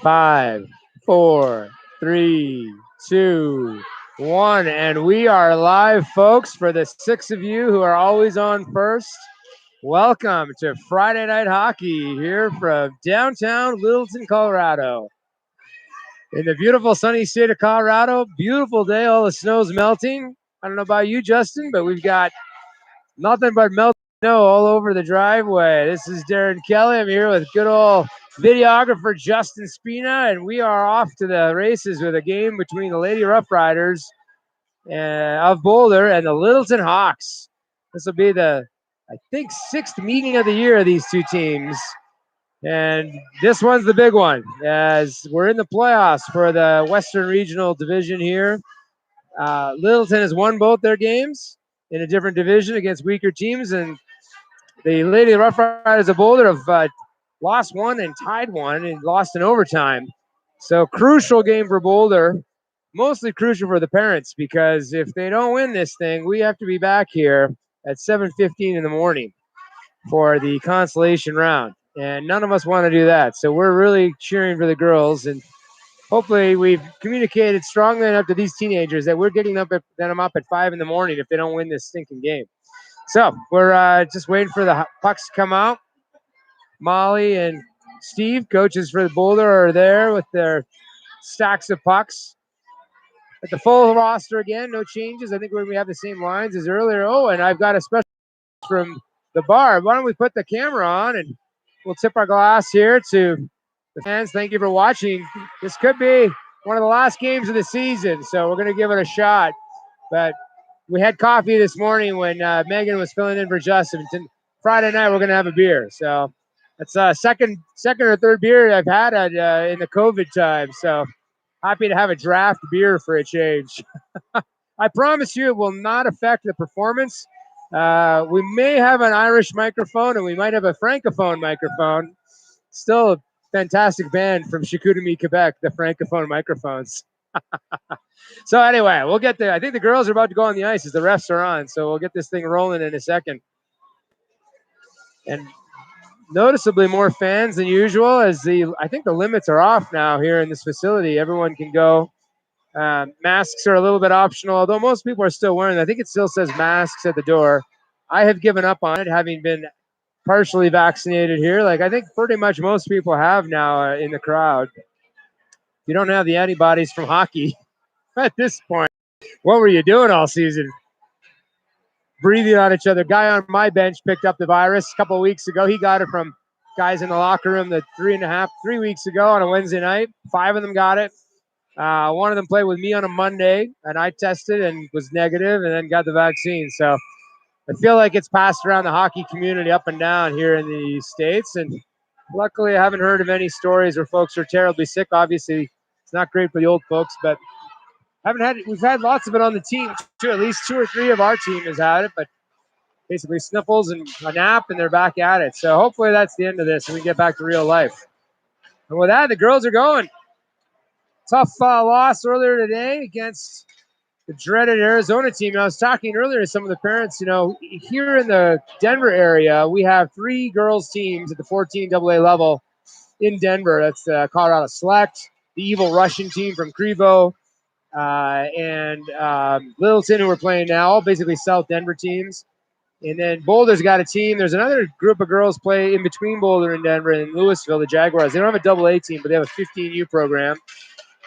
5, 4, 3, 2, 1. And we are live, folks. For the 6 of you who are always on first, welcome to Friday Night Hockey here from downtown Littleton, Colorado. In the beautiful sunny state of Colorado, beautiful day, all the snow's melting. I don't know about you, Justin, but we've got nothing but melting snow all over the driveway. This is Darren Kelly. I'm here with good old videographer Justin Spina, and we are off to the races with a game between the Lady Rough Riders of Boulder and the Littleton Hawks. This will be the, I think, 6th meeting of the year of these two teams. And this one's the big one, as we're in the playoffs for the Western Regional Division here. Littleton has won both their games in a different division against weaker teams, and the Lady Rough Riders of Boulder have lost one and tied one and lost in overtime. So crucial game for Boulder, mostly crucial for the parents, because if they don't win this thing, we have to be back here at 7:15 in the morning for the consolation round. And none of us want to do that. So we're really cheering for the girls, and hopefully we've communicated strongly enough to these teenagers that we're getting them up at 5 in the morning if they don't win this stinking game. So we're just waiting for the pucks to come out. Molly and Steve, coaches for the Boulder, are there with their stacks of pucks. At the full roster again, no changes. I think we have the same lines as earlier. Oh, and I've got a special from the bar. Why don't we put the camera on and we'll tip our glass here to the fans. Thank you for watching. This could be one of the last games of the season, so we're going to give it a shot. But we had coffee this morning when Megan was filling in for Justin. Friday night, we're going to have a beer. So that's second or third beer I've had in the COVID time. So happy to have a draft beer for a change. I promise you it will not affect the performance. We may have an Irish microphone and we might have a Francophone microphone. Still a fantastic band from Chicoutimi, Quebec, the Francophone microphones. So anyway, we'll get there. I think the girls are about to go on the ice as the refs are on. So we'll get this thing rolling in a second. And noticeably more fans than usual, as I think the limits are off now here in this facility. Everyone can go. Masks are a little bit optional, although most people are still wearing them. I think it still says masks at the door. I have given up on it, having been partially vaccinated here. Like I think pretty much most people have now in the crowd. You don't have the antibodies from hockey at this point. What were you doing all season? Breathing on each other. Guy on my bench picked up the virus a couple of weeks ago. He got it from guys in the locker room 3 weeks ago on a Wednesday night. 5 of them got it. One of them played with me on a Monday, and I tested and was negative and then got the vaccine. So I feel like it's passed around the hockey community up and down here in the States. And luckily, I haven't heard of any stories where folks are terribly sick. Obviously, it's not great for the old folks, but we've had lots of it on the team too. At least 2 or 3 of our team has had it, but basically sniffles and a nap, and they're back at it. So hopefully that's the end of this, and we get back to real life. And with that, the girls are going. Tough loss earlier today against the dreaded Arizona team. I was talking earlier to some of the parents, here in the Denver area, we have 3 girls teams at the 14 AA level in Denver. That's the Colorado Select, the Evil Russian team from Crevo, and Littleton, who we're playing now, all basically South Denver teams. And then Boulder's got a team. There's another group of girls play in between Boulder and Denver and Louisville, the Jaguars. They don't have a AA team, but they have a 15U program.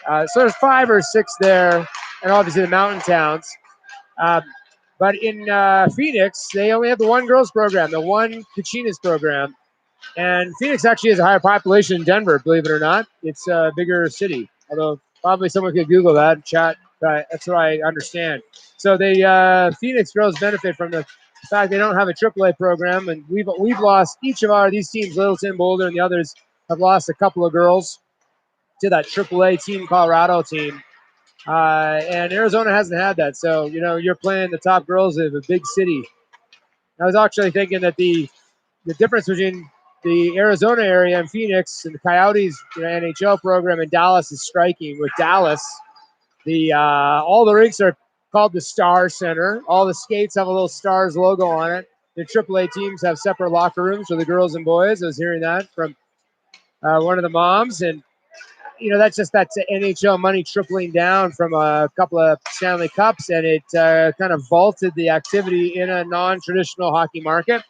So there's 5 or 6 there, and obviously the mountain towns. But in Phoenix, they only have the one girls program, the one Kachinas program. And Phoenix actually has a higher population than Denver, believe it or not. It's a bigger city, although probably someone could Google that and chat. But that's what I understand. So the Phoenix girls benefit from the fact they don't have a AAA program, and we've lost each of these teams, Littleton, Boulder, and the others have lost a couple of girls to that AAA Team Colorado team. And Arizona hasn't had that. So, you're playing the top girls of a big city. I was actually thinking that the difference between the Arizona area and Phoenix and the Coyotes NHL program in Dallas is striking. With Dallas, all the rinks are called the Star Center. All the skates have a little Stars logo on it. The AAA teams have separate locker rooms for the girls and boys. I was hearing that from one of the moms. And that's NHL money tripling down from a couple of Stanley Cups, and it kind of vaulted the activity in a non-traditional hockey market.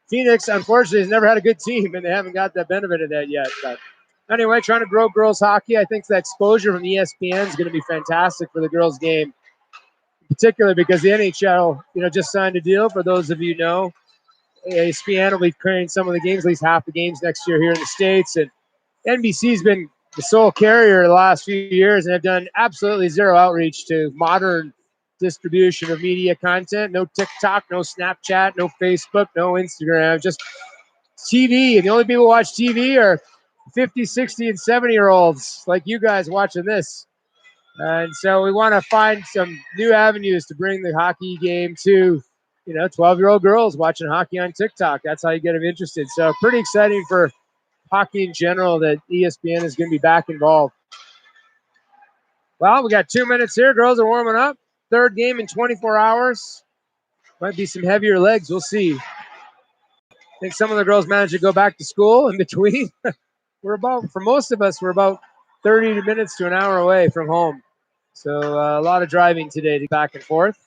Phoenix, unfortunately, has never had a good team, and they haven't got the benefit of that yet. But anyway, trying to grow girls hockey. I think the exposure from ESPN is going to be fantastic for the girls game, particularly because the NHL, just signed a deal. For those of you who know, ESPN will be carrying some of the games, at least half the games next year here in the States, and NBC's been the sole carrier the last few years and have done absolutely zero outreach to modern distribution of media content. No TikTok, no Snapchat, no Facebook, no Instagram, just TV. And the only people who watch TV are 50, 60, and 70-year-olds like you guys watching this. And so we want to find some new avenues to bring the hockey game to, 12-year-old girls watching hockey on TikTok. That's how you get them interested. So pretty exciting for hockey in general that ESPN is going to be back involved. Well, we got 2 minutes here. Girls are warming up. Third game in 24 hours. Might be some heavier legs. We'll see. I think some of the girls managed to go back to school in between. For most of us, we're about 30 minutes to an hour away from home. So a lot of driving today to back and forth.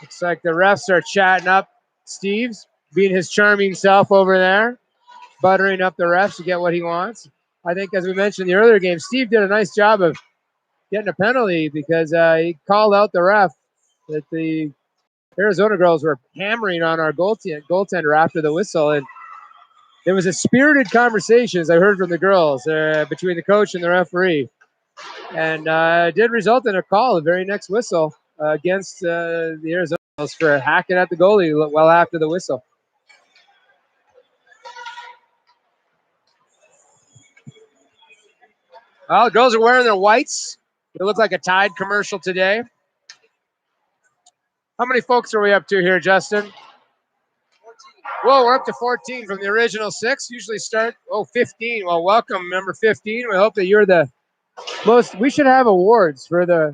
Looks like the refs are chatting up Steve's, being his charming self over there, buttering up the refs to get what he wants. I think, as we mentioned in the earlier game, Steve did a nice job of getting a penalty because he called out the ref that the Arizona girls were hammering on our goaltender after the whistle. And there was a spirited conversation, as I heard from the girls, between the coach and the referee. And it did result in a call, the very next whistle, against the Arizona girls for hacking at the goalie well after the whistle. Well, the girls are wearing their whites. It looked like a Tide commercial today. How many folks are we up to here, Justin? 14. Whoa, we're up to 14 from the original 6. Usually start, 15. Well, welcome, number 15. We hope that you're the most. We should have awards for the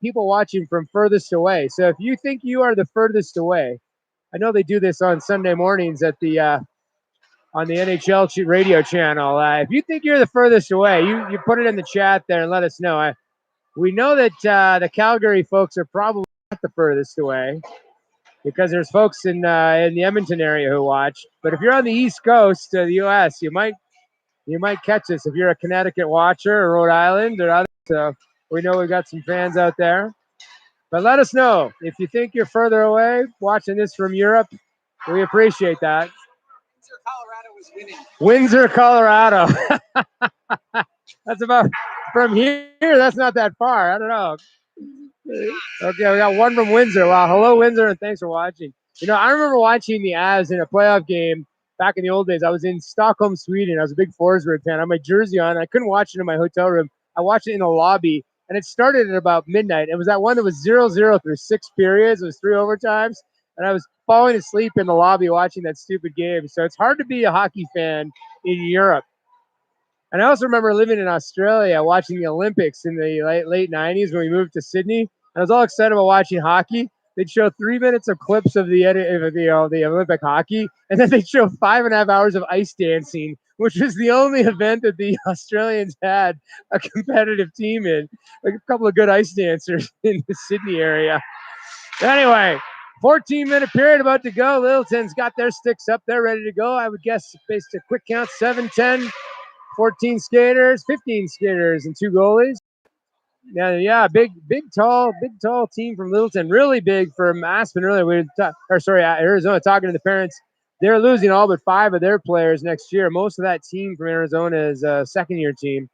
people watching from furthest away. So if you think you are the furthest away, I know they do this on Sunday mornings at the on the NHL radio channel. If you think you're the furthest away, you put it in the chat there and let us know. We know that the Calgary folks are probably not the furthest away because there's folks in the Edmonton area who watch. But if you're on the East Coast of the U.S., you might catch us if you're a Connecticut watcher or Rhode Island or other. So we know we've got some fans out there. But let us know if you think you're further away watching this from Europe. We appreciate that. Windsor, Colorado. That's about from here. That's not that far. I don't know. Okay, we got one from Windsor. Wow, hello Windsor, and thanks for watching. I remember watching the Avs in a playoff game back in the old days. I was in Stockholm, Sweden. I was a big Forsberg fan. I had my jersey on. I couldn't watch it in my hotel room. I watched it in the lobby, and it started at about midnight. It was that one that was 0-0 through 6 periods. It was 3 overtimes, and I was falling asleep in the lobby watching that stupid game. So it's hard to be a hockey fan in Europe. And I also remember living in Australia, watching the Olympics in the late 90s when we moved to Sydney. I was all excited about watching hockey. They'd show 3 minutes of clips of the Olympic hockey, and then they'd show 5.5 hours of ice dancing, which was the only event that the Australians had a competitive team in. Like a couple of good ice dancers in the Sydney area. Anyway, 14-minute period about to go. Littleton's got their sticks up. They're ready to go. I would guess, based on quick count, 7, 10, 14 skaters, 15 skaters, and 2 goalies. Yeah, big, tall team from Littleton. Really big from Aspen earlier. Arizona, talking to the parents. They're losing all but 5 of their players next year. Most of that team from Arizona is a second-year team.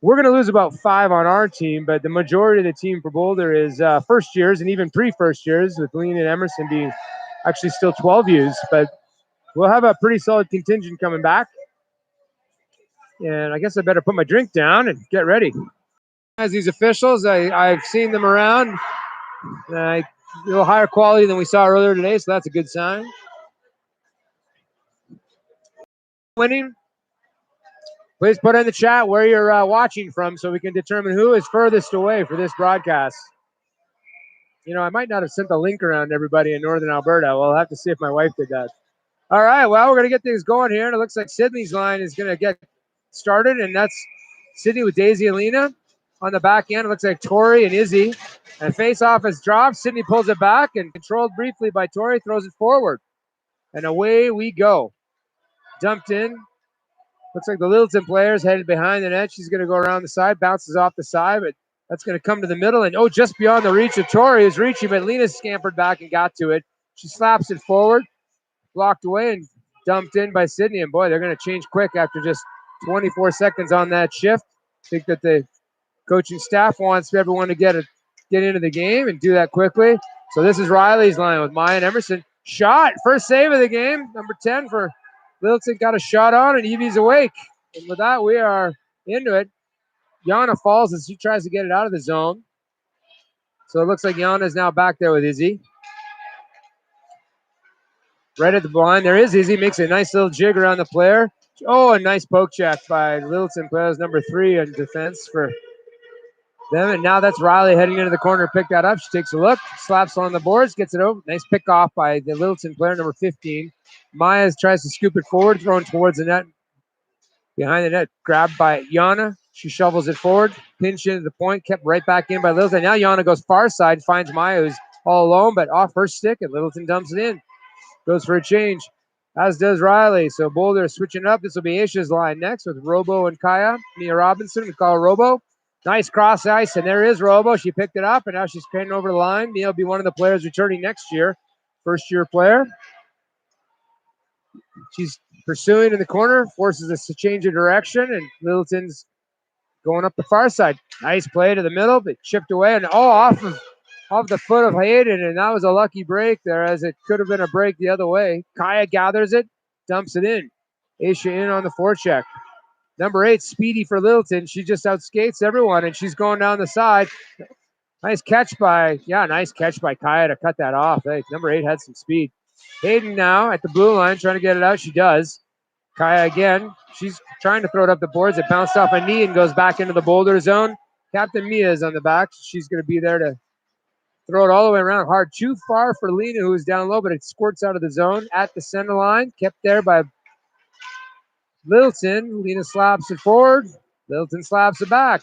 We're going to lose about 5 on our team, but the majority of the team for Boulder is first years and even pre-first years, with Lean and Emerson being actually still 12Us. But we'll have a pretty solid contingent coming back. And I guess I better put my drink down and get ready. As these officials, I've seen them around. A little higher quality than we saw earlier today, so that's a good sign. Winning. Please put in the chat where you're watching from so we can determine who is furthest away for this broadcast. I might not have sent the link around to everybody in Northern Alberta. We'll have to see if my wife did that. All right, well, we're going to get things going here. And it looks like Sydney's line is going to get started, and that's Sydney with Daisy and Lena. On the back end, it looks like Tori and Izzy. And face-off is dropped. Sydney pulls it back and controlled briefly by Tori, throws it forward. And away we go. Dumped in. Looks like the Littleton player's headed behind the net. She's going to go around the side, bounces off the side, but that's going to come to the middle. And, just beyond the reach of Tori is reaching, but Lena scampered back and got to it. She slaps it forward, blocked away, and dumped in by Sydney. And, boy, they're going to change quick after just 24 seconds on that shift. I think that the coaching staff wants everyone to get into the game and do that quickly. So this is Riley's line with Maya and Emerson. Shot, first save of the game, number 10 for Littleton, got a shot on, and Evie's awake. And with that, we are into it. Yana falls as she tries to get it out of the zone. So it looks like Yana is now back there with Izzy. Right at the blind, there is Izzy, makes a nice little jig around the player. Oh, a nice poke check by Littleton, players number 3 in defense for them. And now that's Riley heading into the corner to pick that up. She takes a look, slaps on the boards, gets it over. Nice pick off by the Littleton player, number 15. Myers tries to scoop it forward, thrown towards the net. Behind the net, grabbed by Yana. She shovels it forward, pinch into the point, kept right back in by Littleton. Now Yana goes far side, finds Maya, who's all alone, but off her stick, and Littleton dumps it in. Goes for a change, as does Riley. So Boulder switching up. This will be Aisha's line next with Robo and Kaya. Mia Robinson, we call Robo. Nice cross ice, and there is Robo. She picked it up, and now she's craning over the line. Mia will be one of the players returning next year. First-year player. She's pursuing in the corner, forces us to change of direction, and Littleton's going up the far side. Nice play to the middle, but chipped away, and off the foot of Hayden, and that was a lucky break there, as it could have been a break the other way. Kaya gathers it, dumps it in. Aisha in on the forecheck. Number 8, Speedy for Littleton. She just outskates everyone, and she's going down the side. Nice catch by Kaya to cut that off. Hey, number 8 had some speed. Hayden now at the blue line, trying to get it out. She does. Kaya again. She's trying to throw it up the boards. It bounced off a knee and goes back into the Boulder zone. Captain Mia is on the back. She's going to be there to throw it all the way around hard. Too far for Lena, who is down low, but it squirts out of the zone at the center line. Kept there by Littleton. Lena slaps it forward. Littleton slaps it back.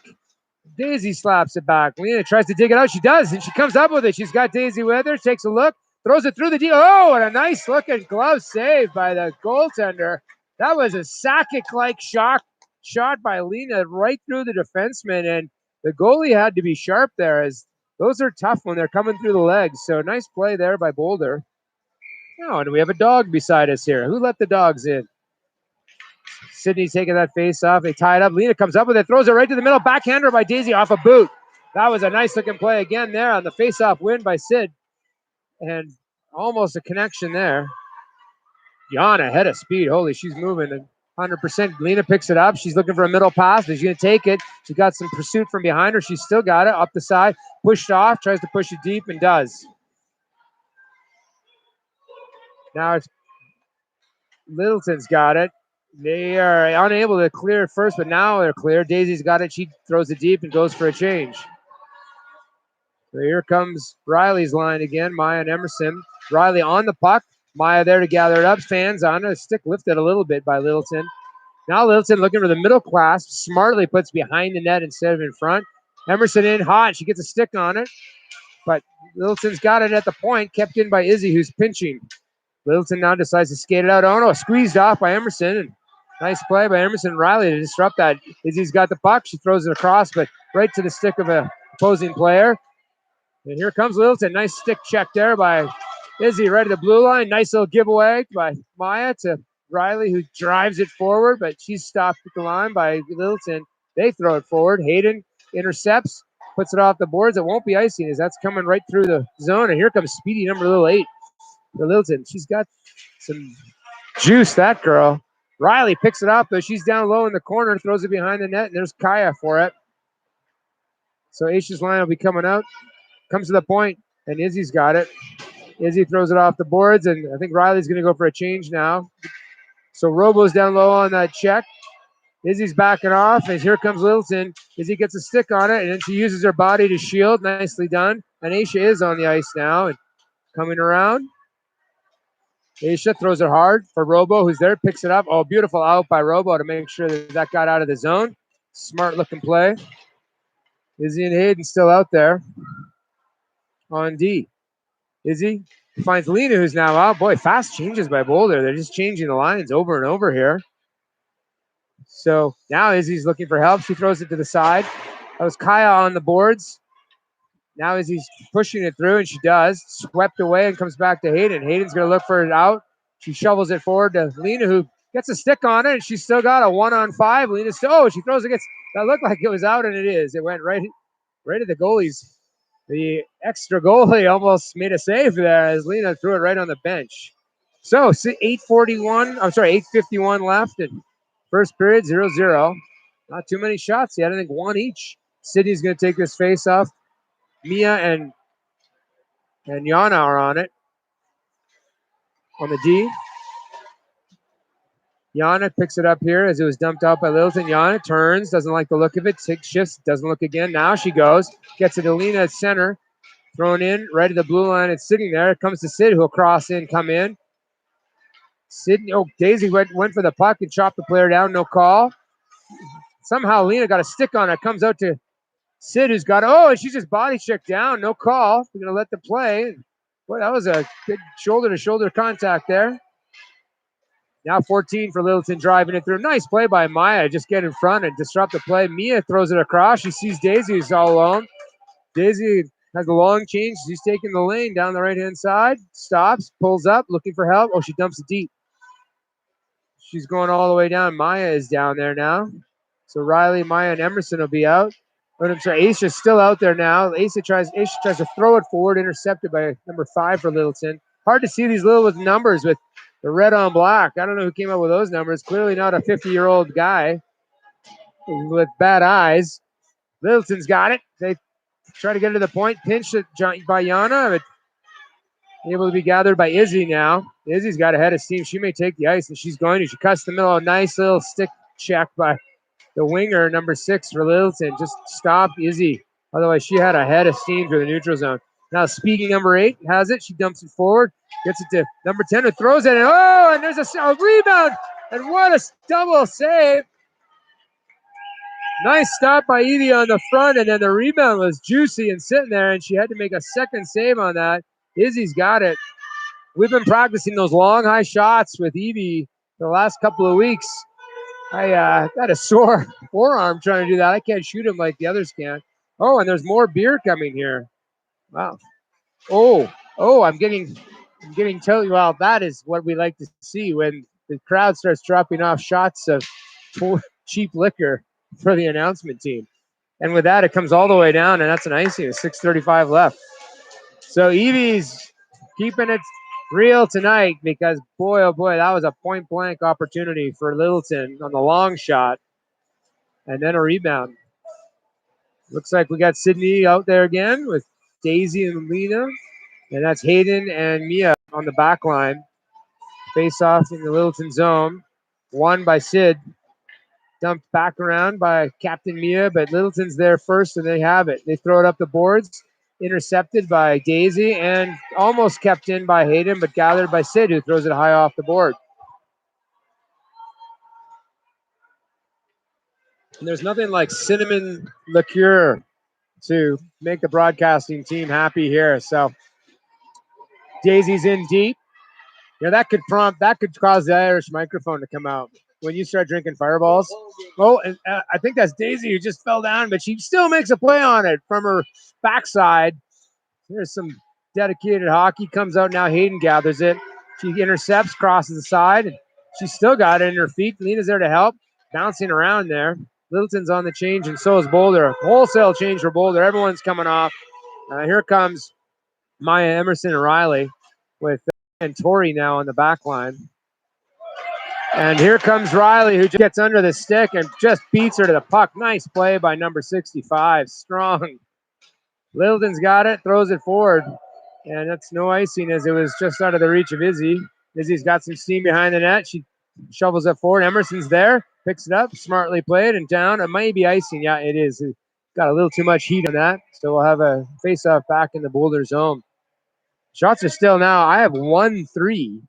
Daisy slaps it back. Lena tries to dig it out. She does, and she comes up with it. She's got Daisy with her. Takes a look. Throws it through the D. Oh, and a nice looking glove save by the goaltender. That was a Sakic-like shot by Lena right through the defenseman, and the goalie had to be sharp there, as those are tough when they're coming through the legs. So nice play there by Boulder. Oh, and we have a dog beside us here. Who let the dogs in? Sydney's taking that face off. They tie it up. Lena comes up with it, throws it right to the middle. Backhander by Daisy off a boot. That was a nice looking play again there on the face-off win by Sid. And almost a connection there. Yana ahead of speed. Holy, she's moving 100%. Lena picks it up. She's looking for a middle pass. She's going to take it. She's got some pursuit from behind her. She's still got it up the side. Pushed off. Tries to push it deep and does. Now it's Littleton's got it. They are unable to clear it first, but now they're clear. Daisy's got it. She throws it deep and goes for a change. So here comes Riley's line again. Maya and Emerson. Riley on the puck. Maya there to gather it up. Fans on it. Stick lifted a little bit by Littleton. Now Littleton looking for the middle class. Smartly puts behind the net instead of in front. Emerson in hot. She gets a stick on it. But Littleton's got it at the point. Kept in by Izzy, who's pinching. Littleton now decides to skate it out. Oh no, squeezed off by Emerson. And nice play by Emerson and Riley to disrupt that. Izzy's got the puck. She throws it across, but right to the stick of an opposing player. And here comes Littleton. Nice stick check there by Izzy right at the blue line. Nice little giveaway by Maya to Riley, who drives it forward, but she's stopped at the line by Littleton. They throw it forward. Hayden intercepts, puts it off the boards. It won't be icing as that's coming right through the zone. And here comes Speedy, number 8 for Littleton. She's got some juice, that girl. Riley picks it up, though. She's down low in the corner, throws it behind the net, and there's Kaya for it. So Aisha's line will be coming out. Comes to the point, and Izzy's got it. Izzy throws it off the boards, and I think Riley's going to go for a change now. So Robo's down low on that check. Izzy's backing off, and here comes Littleton. Izzy gets a stick on it, and then she uses her body to shield. Nicely done. And Aisha is on the ice now and coming around. Aisha throws it hard for Robo, who's there, picks it up. Oh, beautiful out by Robo to make sure that that got out of the zone. Smart looking play. Izzy and Hayden still out there on D. Izzy finds Lena, who's now out. Boy, fast changes by Boulder. They're just changing the lines over and over here. So now Izzy's looking for help. She throws it to the side. That was Kaya on the boards. Now Izzy's pushing it through, and she does. Swept away and comes back to Hayden. Hayden's going to look for it out. She shovels it forward to Lena, who gets a stick on it, and she's still got a 1-on-5. Lena still, oh, she throws it. That looked like it was out, and it is. It went right at the goalies. The extra goalie almost made a save there as Lena threw it right on the bench. So 8:51 left, and first period 0-0. Not too many shots yet. I think one each. Sydney's going to take this face off. Mia and Yana are on it. On the D. Yana picks it up here as it was dumped out by Littleton. Yana turns, doesn't like the look of it. Shifts, doesn't look again. Now she goes, gets it to Lena at center. Thrown in, right at the blue line. It's sitting there. It comes to Sid, who'll cross in, come in. Sydney, Daisy went for the puck and chopped the player down. No call. Somehow Lena got a stick on it. Comes out to Sid, who's got, and she just body checked down. No call. We're going to let the play. Boy, that was a good shoulder-to-shoulder contact there. Now 14 for Littleton driving it through. Nice play by Maya. Just get in front and disrupt the play. Mia throws it across. She sees Daisy, who's all alone. Daisy has a long change. She's taking the lane down the right-hand side. Stops, pulls up, looking for help. Oh, she dumps it deep. She's going all the way down. Maya is down there now. So Riley, Maya, and Emerson will be out. But I'm sorry, Aisha's still out there now. Aisha tries to throw it forward, intercepted by number 5 for Littleton. Hard to see these little with numbers with the red on black. I don't know who came up with those numbers. Clearly not a 50-year-old guy with bad eyes. Littleton's got it. They try to get to the point. Pinched by Yana, but able to be gathered by Izzy now. Izzy's got a head of steam. She may take the ice, and she's going to. She cuts the middle. A nice little stick check by the winger, number 6 for Littleton. Just stopped Izzy. Otherwise, she had a head of steam through the neutral zone. Now, speaking number 8 has it. She dumps it forward. Gets it to number 10, who throws it. And there's a rebound. And what a double save. Nice stop by Evie on the front, and then the rebound was juicy and sitting there, and she had to make a second save on that. Izzy's got it. We've been practicing those long, high shots with Evie the last couple of weeks. I got a sore forearm trying to do that. I can't shoot him like the others can. Oh, and there's more beer coming here. Wow. I'm getting totally. Well, that is what we like to see when the crowd starts dropping off shots of cheap liquor for the announcement team. And with that, it comes all the way down, and that's an icing. 6:35 left. So Evie's keeping it real tonight because, boy, oh boy, that was a point-blank opportunity for Littleton on the long shot. And then a rebound. Looks like we got Sydney out there again with Daisy and Lena. And that's Hayden and Mia on the back line. Face off in the Littleton zone. Won by Sid. Dumped back around by Captain Mia, but Littleton's there first, and they have it. They throw it up the boards, intercepted by Daisy, and almost kept in by Hayden, but gathered by Sid, who throws it high off the board. And there's nothing like cinnamon liqueur to make the broadcasting team happy here. So Daisy's in deep. That could cause the Irish microphone to come out when you start drinking Fireballs. Oh, and I think that's Daisy who just fell down, but she still makes a play on it from her backside. There's some dedicated hockey. Comes out now. Hayden gathers it. She intercepts, crosses the side, and she's still got it in her feet. Lena's there to help, bouncing around there. Littleton's on the change, and so is Boulder. Wholesale change for Boulder. Everyone's coming off. Here comes Maya, Emerson, and Riley with and Tori now on the back line. And here comes Riley, who just gets under the stick and just beats her to the puck. Nice play by number 65. Strong. Littleton's got it, throws it forward. And that's no icing as it was just out of the reach of Izzy. Izzy's got some steam behind the net. She shovels it forward. Emerson's there, picks it up, smartly played and down. It might be icing. Yeah, it is. It got a little too much heat on that. So we'll have a face-off back in the Boulder zone. Shots are still now. I have 1-3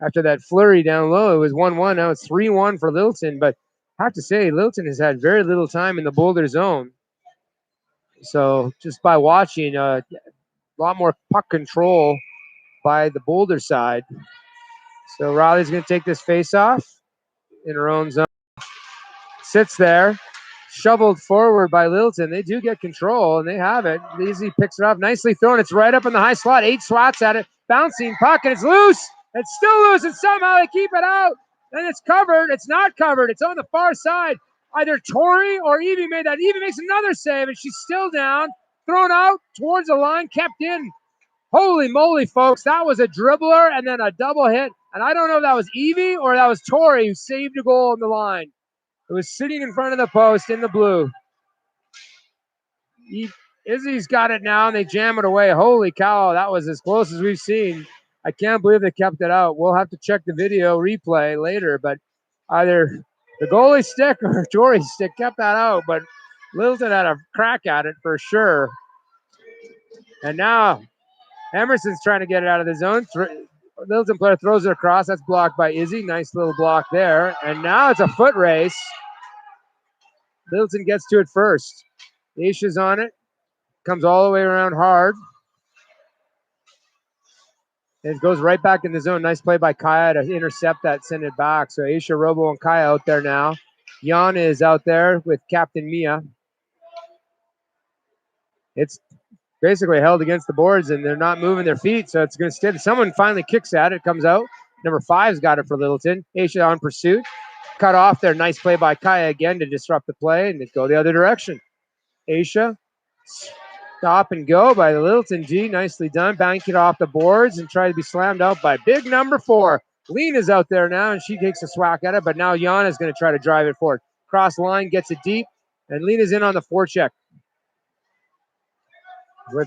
after that flurry down low. It was 1-1. Now it's 3-1 for Littleton. But I have to say, Littleton has had very little time in the Boulder zone. So just by watching, a lot more puck control by the Boulder side. So Riley's going to take this face-off in her own zone. Sits there, shoveled forward by Littleton. They do get control, and they have it. Easy picks it up, nicely thrown. It's right up in the high slot. 8 swats at it. Bouncing puck, and it's loose. It's still loose, and somehow they keep it out. And it's covered. It's not covered. It's on the far side. Either Tori or Evie made that. Evie makes another save, and she's still down. Thrown out towards the line, kept in. Holy moly, folks. That was a dribbler and then a double hit. And I don't know if that was Evie or that was Tori who saved a goal on the line. It was sitting in front of the post in the blue. Izzy's got it now, and they jam it away. Holy cow, that was as close as we've seen. I can't believe they kept it out. We'll have to check the video replay later, but either the goalie stick or Tori's stick kept that out, but Littleton had a crack at it for sure. And now Emerson's trying to get it out of the zone. Littleton player throws it across. That's blocked by Izzy. Nice little block there. And now it's a foot race. Littleton gets to it first. Aisha's on it. Comes all the way around hard. And it goes right back in the zone. Nice play by Kaya to intercept that, send it back. So Aisha, Robo, and Kaya out there now. Jan is out there with Captain Mia. It's basically held against the boards, and they're not moving their feet, so it's going to stay. Someone finally kicks at it, comes out. Number 5's got it for Littleton. Aisha on pursuit. Cut off there. Nice play by Kaya again to disrupt the play and go the other direction. Aisha, stop and go by the Littleton D. Nicely done. Bank it off the boards and try to be slammed out by big number 4. Lena's out there now, and she takes a swack at it, but now Jan is going to try to drive it forward. Cross line, gets it deep, and Lena's in on the forecheck.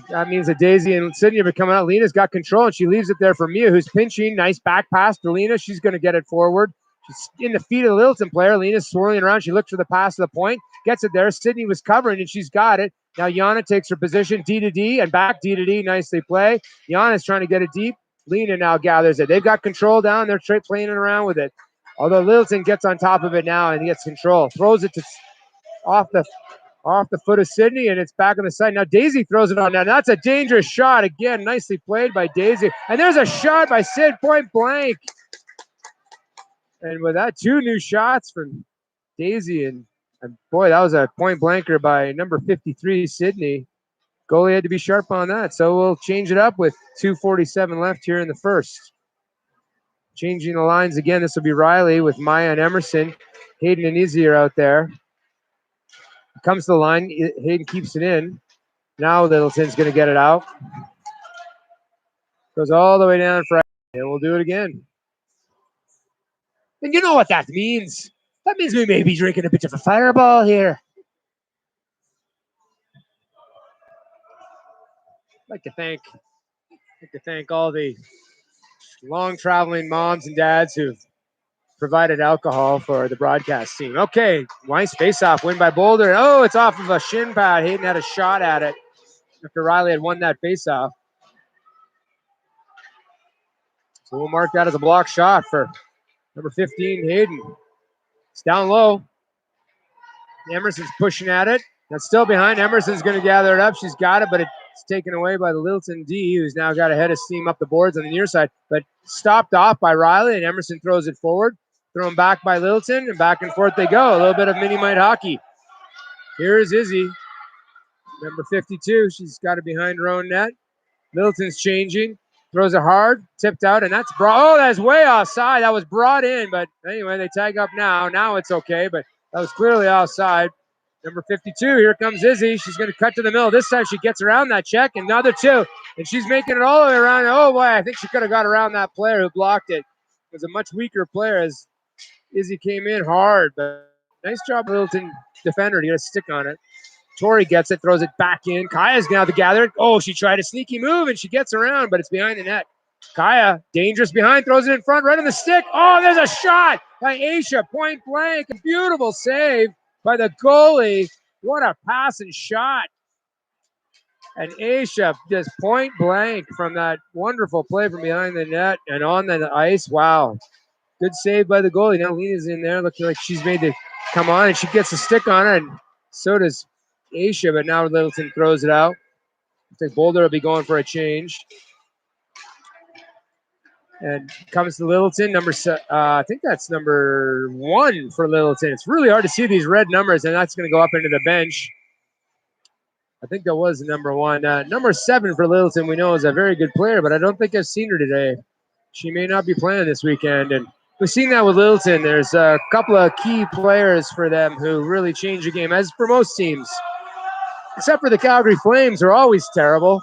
That means that Daisy and Sydney are coming out. Lena's got control, and she leaves it there for Mia, who's pinching. Nice back pass to Lena. She's going to get it forward. She's in the feet of the Littleton player. Lena's swirling around. She looks for the pass to the point. Gets it there. Sydney was covering, and she's got it. Now Yana takes her position. D to D and back. D to D. Nicely play. Yana's trying to get it deep. Lena now gathers it. They've got control down. They're playing around with it. Although Littleton gets on top of it now and gets control. Throws it to off the foot of Sydney, and it's back on the side. Now Daisy throws it on. Now that's a dangerous shot. Again, nicely played by Daisy. And there's a shot by Sid, point blank. And with that, 2 new shots from Daisy. And boy, that was a point blanker by number 53, Sydney. Goalie had to be sharp on that. So we'll change it up with 2:47 left here in the first. Changing the lines again. This will be Riley with Maya and Emerson. Hayden and Izzy are out there. Comes to the line. Hayden keeps it in. Now Littleton's going to get it out. Goes all the way down for, and we'll do it again. And you know what that means. That means we may be drinking a bit of a fireball here. I'd like to thank all the long traveling moms and dads who've provided alcohol for the broadcast team. Okay, nice face-off, win by Boulder. Oh, it's off of a shin pad. Hayden had a shot at it after Riley had won that face-off. So we'll mark that as a block shot for number 15, Hayden. It's down low. Emerson's pushing at it. That's still behind. Emerson's going to gather it up. She's got it, but it's taken away by the Littleton D, who's now got a head of steam up the boards on the near side, but stopped off by Riley, and Emerson throws it forward. Thrown back by Littleton, and back and forth they go. A little bit of mini-mite hockey. Here is Izzy, number 52. She's got it behind her own net. Littleton's changing. Throws it hard, tipped out, and that's that's way offside. That was brought in, but anyway, they tag up now. Now it's okay, but that was clearly offside. Number 52, here comes Izzy. She's going to cut to the middle. This time she gets around that check, and another 2. And she's making it all the way around. Oh, boy, I think she could have got around that player who blocked it. It was a much weaker player as Izzy came in hard. But nice job, Littleton defender, to get a stick on it. Tori gets it, throws it back in. Kaya's now to gather it. Oh, she tried a sneaky move, and she gets around, but it's behind the net. Kaya, dangerous behind, throws it in front, right on the stick. Oh, there's a shot by Aisha, point blank. A beautiful save by the goalie. What a pass and shot. And Aisha just point blank from that wonderful play from behind the net and on the ice. Wow. Good save by the goalie. Now Lena's in there looking like she's made to come on, and she gets a stick on it, and so does Aisha, but now Littleton throws it out. I think Boulder will be going for a change. And comes to Littleton, I think that's number 1 for Littleton. It's really hard to see these red numbers, and that's going to go up into the bench. I think that was number 1. Number 7 for Littleton, we know, is a very good player, but I don't think I've seen her today. She may not be playing this weekend, and we've seen that with Littleton. There's a couple of key players for them who really change the game, as for most teams. Except for the Calgary Flames, who are always terrible.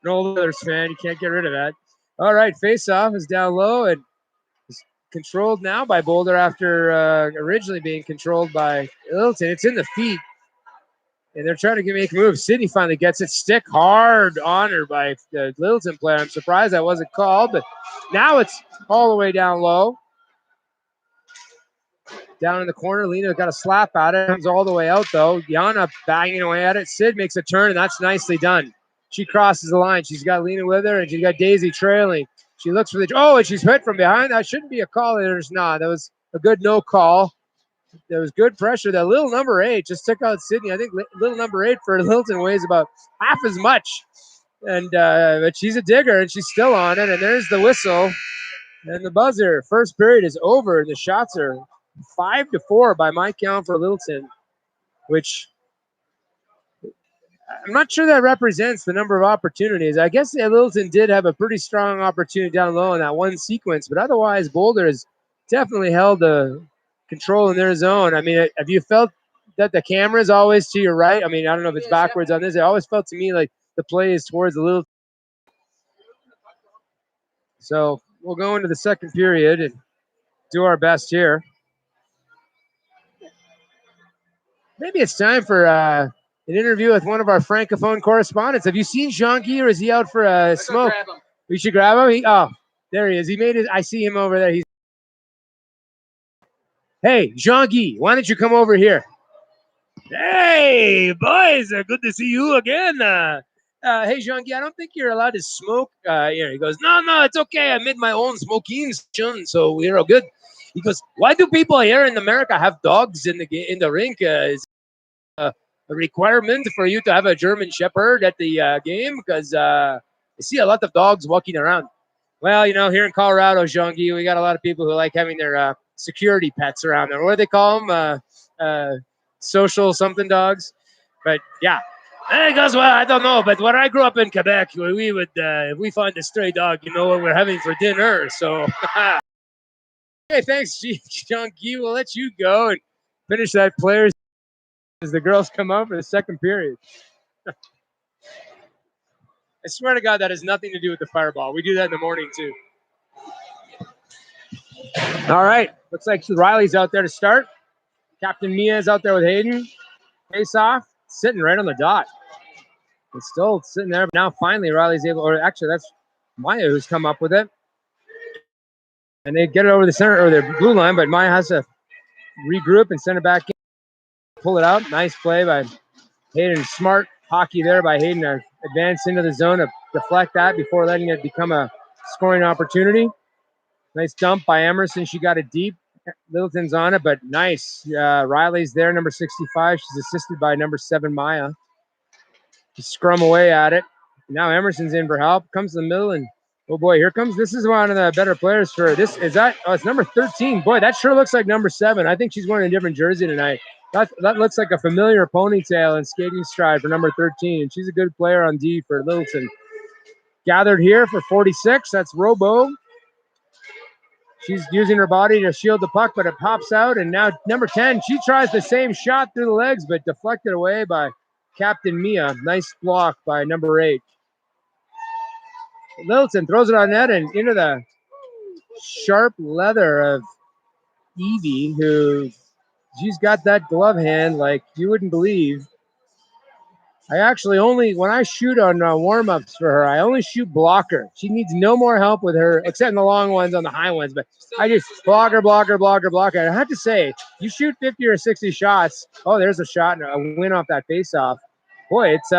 An old Oilers fan, you can't get rid of that. All right, face-off is down low and is controlled now by Boulder after originally being controlled by Littleton. It's in the feet, and they're trying to make moves. Sydney finally gets it. Stick hard on her by the Littleton player. I'm surprised that wasn't called, but now it's all the way down low. Down in the corner, Lena got a slap at it. Comes all the way out, though. Yana banging away at it. Sid makes a turn, and that's nicely done. She crosses the line. She's got Lena with her, and she's got Daisy trailing. She looks for the... Oh, and she's hit from behind. That shouldn't be a call. There's not. That was a good no call. There was good pressure. That little number 8 just took out Sydney. I think little number 8 for Littleton weighs about half as much. And but she's a digger, and she's still on it. And there's the whistle and the buzzer. First period is over, and the shots are 5-4 by my count for Littleton, which I'm not sure that represents the number of opportunities. I guess Littleton did have a pretty strong opportunity down low in that one sequence, but otherwise Boulder has definitely held the control in their zone. I mean, have you felt that the camera is always to your right? I mean, I don't know if it's backwards on this. It always felt to me like the play is towards the Littleton. So we'll go into the second period and do our best here. Maybe it's time for an interview with one of our Francophone correspondents. Have you seen Jean-Guy, or is he out for a smoke? We should grab him. Oh, there he is. He made it. I see him over there. Hey, Jean-Guy, why don't you come over here? Hey, boys, good to see you again. Hey, Jean-Guy, I don't think you're allowed to smoke here. He goes, no, it's okay. I made my own smoking section, so we're all good. He goes, why do people here in America have dogs in the rink? Is a requirement for you to have a German Shepherd at the game? Because I see a lot of dogs walking around. Well, here in Colorado, Jean-Guy, we got a lot of people who like having their security pets around there. What do they call them? Social something dogs. But yeah. Hey, guys, well, I don't know, but when I grew up in Quebec, we would if we find a stray dog, what we're having for dinner. So, hey, thanks, Jean-Guy. We'll let you go and finish that players as the girls come out for the second period. I swear to God, that has nothing to do with the fireball. We do that in the morning, too. All right. Looks like Riley's out there to start. Captain Mia is out there with Hayden. Face off. Sitting right on the dot. It's still sitting there. But now finally Riley's able, or actually that's Maya who's come up with it. And they get it over the center or the blue line, but Maya has to regroup and send it back in. Pull it out. Nice play by Hayden. Smart hockey there by Hayden to advance into the zone to deflect that before letting it become a scoring opportunity. Nice dump by Emerson. She got it deep. Littleton's on it, but nice. Riley's there, number 65. She's assisted by number 7, Maya. Just scrum away at it. Now Emerson's in for help. Comes to the middle, and oh boy, here comes. This is one of the better players for this. Is that? Oh, it's number 13. Boy, that sure looks like number 7. I think she's wearing a different jersey tonight. That looks like a familiar ponytail and skating stride for number 13. She's a good player on D for Littleton. Gathered here for 46. That's Robo. She's using her body to shield the puck, but it pops out. And now number 10, she tries the same shot through the legs, but deflected away by Captain Mia. Nice block by number 8. Littleton throws it on net and into the sharp leather of Evie, who she's got that glove hand like you wouldn't believe. I actually only, when I shoot on warm-ups for her, I only shoot blocker. She needs no more help with her, except in the long ones on the high ones. But I just blocker, blocker, blocker, blocker. And I have to say, you shoot 50 or 60 shots. Oh, there's a shot and a win off that face-off. Boy, it's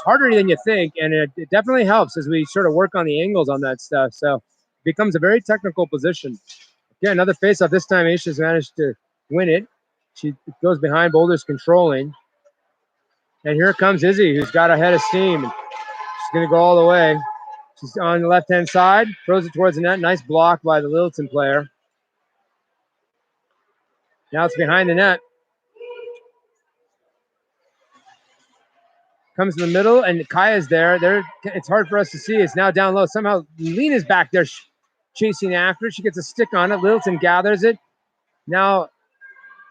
harder than you think, and it definitely helps as we sort of work on the angles on that stuff. So it becomes a very technical position. Yeah, another face-off. This time, Aisha's managed to win it. She goes behind, Boulder's controlling. And here comes Izzy, who's got a head of steam. She's going to go all the way. She's on the left-hand side, throws it towards the net. Nice block by the Littleton player. Now it's behind the net. Comes in the middle, and Kaya's there. It's hard for us to see. It's now down low. Somehow Lena's back there chasing after. She gets a stick on it. Littleton gathers it. Now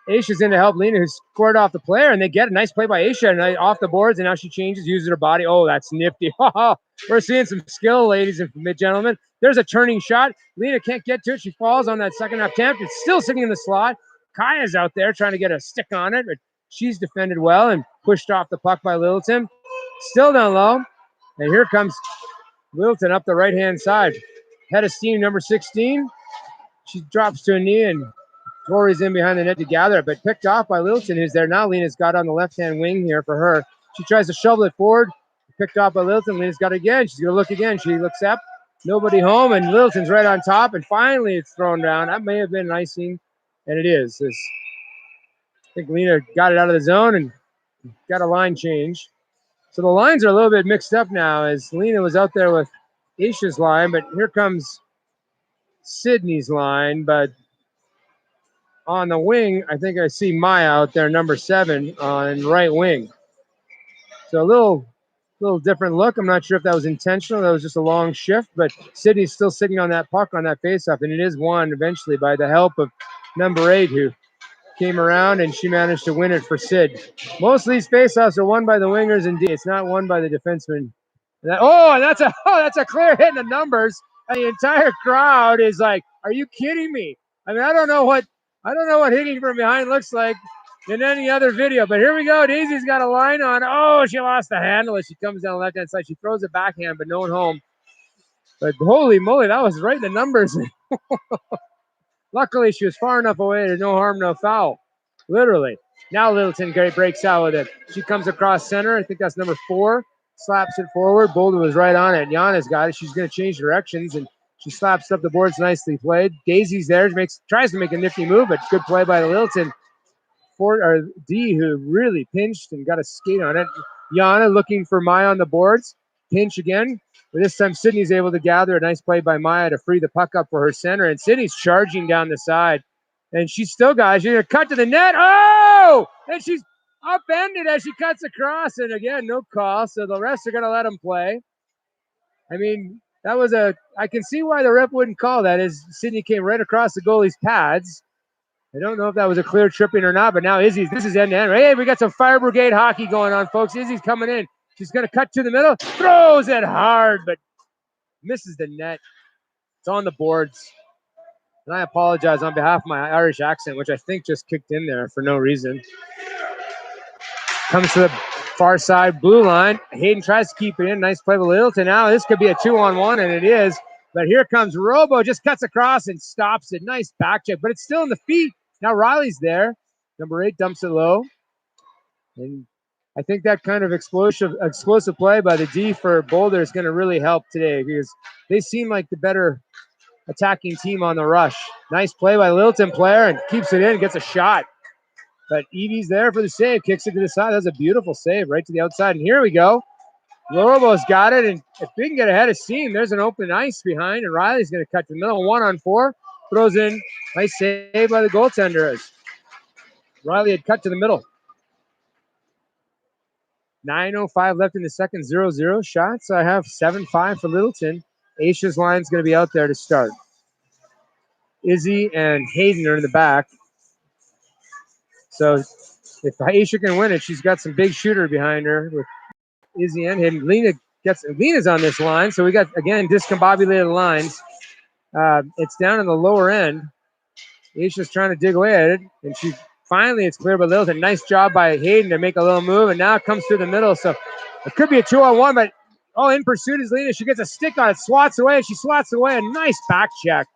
Aisha's in to help Lena, who scored off the player, and they get a nice play by Aisha and off the boards, and now she changes, uses her body. Oh, that's nifty. We're seeing some skill, ladies and gentlemen. There's a turning shot. Lena can't get to it. She falls on that second attempt. It's still sitting in the slot. Kaya's out there trying to get a stick on it, but she's defended well and pushed off the puck by Littleton. Still down low, and here comes Littleton up the right-hand side. Head of steam, number 16. She drops to a knee, and Tori's in behind the net to gather it, but picked off by Littleton, who's there now. Lena's got on the left-hand wing here for her. She tries to shovel it forward. Picked off by Littleton. Lena's got it again. She's going to look again. She looks up. Nobody home, and Littleton's right on top, and finally it's thrown down. That may have been an icing, and it is. I think Lena got it out of the zone and got a line change. So the lines are a little bit mixed up now as Lena was out there with Aisha's line, but here comes Sydney's line, but on the wing, I think I see Maya out there, number 7 on right wing. So a little different look. I'm not sure if that was intentional. That was just a long shift, but Sydney's still sitting on that puck on that faceoff, and it is won eventually by the help of number 8, who came around, and she managed to win it for Sid. Most of these faceoffs are won by the wingers, and it's not won by the defenseman. That's a clear hit in the numbers. And the entire crowd is like, "Are you kidding me?" I mean, I don't know what hitting from behind looks like in any other video, but here we go. Daisy's got a line on. Oh, she lost the handle as she comes down the left-hand side. She throws it backhand, but no one home. But holy moly, that was right in the numbers. Luckily, she was far enough away to no harm, no foul. Literally. Now Littleton breaks out with it. She comes across center. I think that's number 4. Slaps it forward. Boulder was right on it. Yana's got it. She's going to change directions, and she slaps up the boards. Nicely played. Daisy's there. Tries to make a nifty move, but good play by the Littleton. D, who really pinched and got a skate on it. Yana looking for Maya on the boards. Pinch again. But this time, Sydney's able to gather. A nice play by Maya to free the puck up for her center. And Sydney's charging down the side. And she's still got it. She's going to cut to the net. Oh! And she's upended as she cuts across. And again, no call. So the rest are going to let them play. I mean, I can see why the ref wouldn't call that, as Sydney came right across the goalie's pads. I don't know if that was a clear tripping or not, but now this is end-to-end. Hey, we got some fire brigade hockey going on, folks. Izzy's coming in. She's going to cut to the middle, throws it hard, but misses the net. It's on the boards. And I apologize on behalf of my Irish accent, which I think just kicked in there for no reason. Comes to the far side blue line. Hayden tries to keep it in. Nice play with Littleton. Now this could be a 2-on-1, and it is. But here comes Robo, just cuts across and stops it. Nice back check, but it's still in the feet. Now Riley's there. Number 8 dumps it low. And I think that kind of explosive play by the D for Boulder is going to really help today, because they seem like the better attacking team on the rush. Nice play by Littleton player, and keeps it in, gets a shot. But Evie's there for the save, kicks it to the side. That's a beautiful save right to the outside. And here we go. Robo's got it, and if we can get ahead of steam, there's an open ice behind, and Riley's going to cut to the middle. 1-on-4. Throws in. Nice save by the goaltender. Riley had cut to the middle. 9:05 left in the second, 0-0 shot. So I have 7-5 for Littleton. Aisha's line's going to be out there to start. Izzy and Hayden are in the back. So if Aisha can win it, she's got some big shooter behind her with Izzy and Hayden. Lena's on this line. So we got, again, discombobulated lines. It's down in the lower end. Aisha's trying to dig away at it, and she finally it's clear, but Littleton, nice job by Hayden to make a little move, and now it comes through the middle, so it could be a 2-on-1, but in pursuit is Lena. She gets a stick on it, swats away, and she swats away. A nice back check,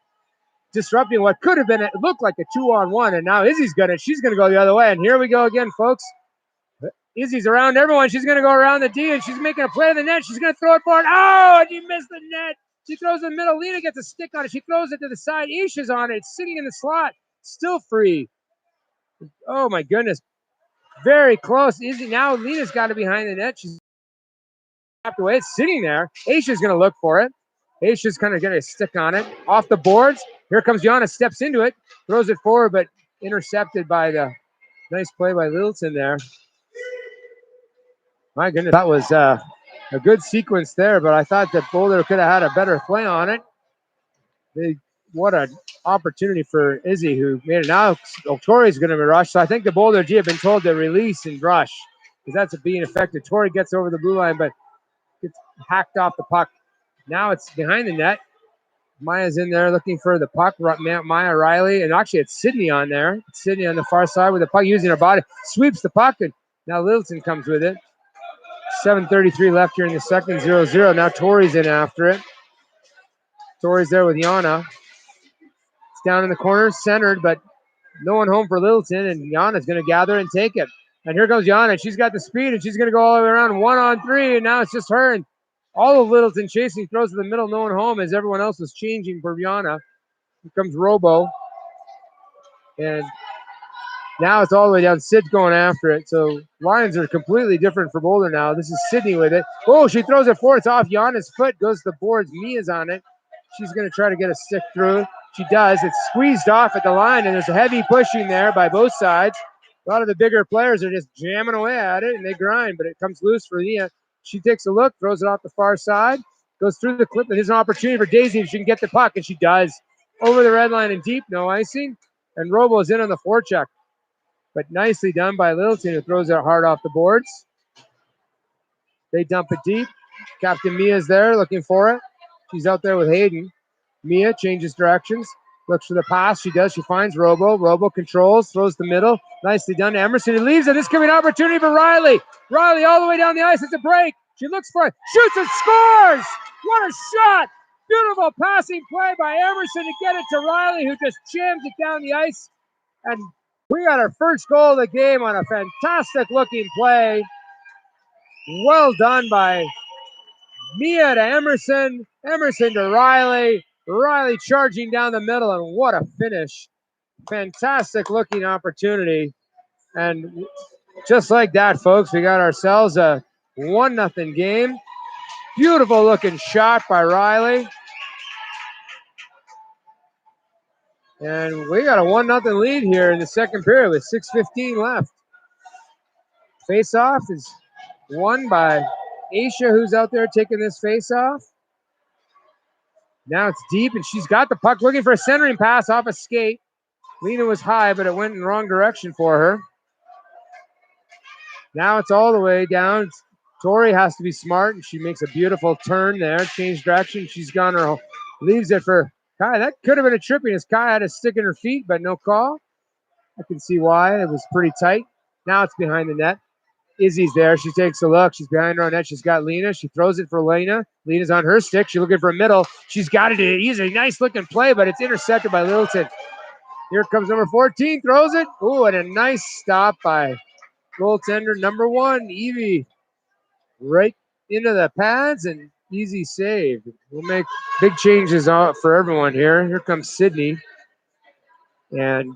disrupting what could have been, it looked like a 2-on-1, and now Izzy's she's gonna go the other way, and here we go again, folks. Izzy's around everyone. She's gonna go around the D, and she's making a play to the net. She's gonna throw it forward. Oh, and she missed the net. She throws in the middle. Lena gets a stick on it. She throws it to the side. Isha's on it. It's sitting in the slot. Still free. Oh my goodness. Very close. Izzy, now Lena's got it behind the net. She's away. It's sitting there. Aisha's going to look for it. Aisha's kind of going to stick on it. Off the boards. Here comes Yana, steps into it, throws it forward, but intercepted by the nice play by Littleton there. My goodness, that was a good sequence there, but I thought that Boulder could have had a better play on it. What an opportunity for Izzy, who made it. Now Tori's going to be rushed, so I think the Boulder G have been told to release and rush, because that's being effective. Tori gets over the blue line, but gets hacked off the puck. Now it's behind the net. Maya's in there looking for the puck. Maya Riley, and actually it's Sydney on there. It's Sydney on the far side with the puck, using her body, sweeps the puck, and now Littleton comes with it. 7:33 left here in the second, 0-0. Now Tori's in after it. Tori's there with Yana. It's down in the corner, centered, but no one home for Littleton, and Yana's going to gather and take it. And here goes Yana. She's got the speed, and she's going to go all the way around 1-on-3, and now it's just her and all of Littleton chasing, throws to the middle, no one home as everyone else is changing for Yana. Here comes Robo. And now it's all the way down. Sid's going after it. So lines are completely different for Boulder now. This is Sydney with it. Oh, she throws it forward. It's off Yana's foot. Goes to the boards. Mia's on it. She's going to try to get a stick through. She does. It's squeezed off at the line, and there's a heavy pushing there by both sides. A lot of the bigger players are just jamming away at it, and they grind, but it comes loose for Mia. She takes a look, throws it off the far side, goes through the clip, and there's an opportunity for Daisy if she can get the puck, and she does. Over the red line and deep, no icing, and Robo's in on the forecheck. But nicely done by Littleton, who throws it hard off the boards. They dump it deep. Captain Mia's there looking for it. She's out there with Hayden. Mia changes directions, looks for the pass. She does. She finds Robo. Robo controls, throws the middle. Nicely done to Emerson. He leaves, and this could be an opportunity for Riley. Riley all the way down the ice. It's a break. She looks for it, shoots and scores. What a shot. Beautiful passing play by Emerson to get it to Riley, who just jams it down the ice. And we got our first goal of the game on a fantastic looking play. Well done by Mia to Emerson. Emerson to Riley. Riley charging down the middle, and what a finish. Fantastic looking opportunity. And just like that, folks, we got ourselves a 1-0 game. Beautiful looking shot by Riley. And we got a 1-0 lead here in the second period with 6:15 left. Face-off is won by Aisha, who's out there taking this face-off. Now it's deep, and she's got the puck, looking for a centering pass off a skate. Lena was high, but it went in the wrong direction for her. Now it's all the way down. Tori has to be smart, and she makes a beautiful turn there, change direction. She's gone her, leaves it for Kai. That could have been a tripping as Kai had a stick in her feet, but no call. I can see why. It was pretty tight. Now it's behind the net. Izzy's there. She takes a look. She's behind her on net. She's got Lena. She throws it for Lena. Lena's on her stick. She's looking for a middle. She's got it easy. Nice looking play, but it's intercepted by Littleton. Here comes number 14. Throws it. Ooh, and a nice stop by goaltender number 1, Evie. Right into the pads, and easy save. We'll make big changes out for everyone here. Here comes Sydney. And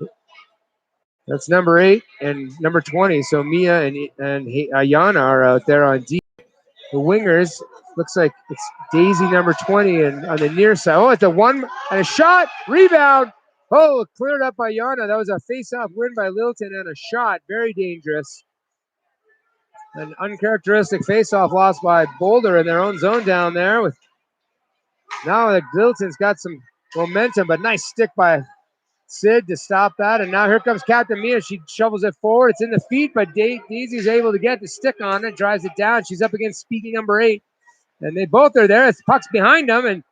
that's number 8 and number 20. So Mia and Ayana are out there on D. The wingers, looks like it's Daisy number 20 and on the near side. Oh, it's a one and a shot, rebound. Oh, cleared up by Yana. That was a face-off win by Littleton and a shot. Very dangerous. An uncharacteristic face-off loss by Boulder in their own zone down there. With now that Littleton's got some momentum, but nice stick by Sid to stop that. And now here comes Captain Mia. She shovels it forward. It's in the feet, but Daisy's able to get the stick on it, drives it down. She's up against Speaking number 8. And they both are there. It's puck's behind them, and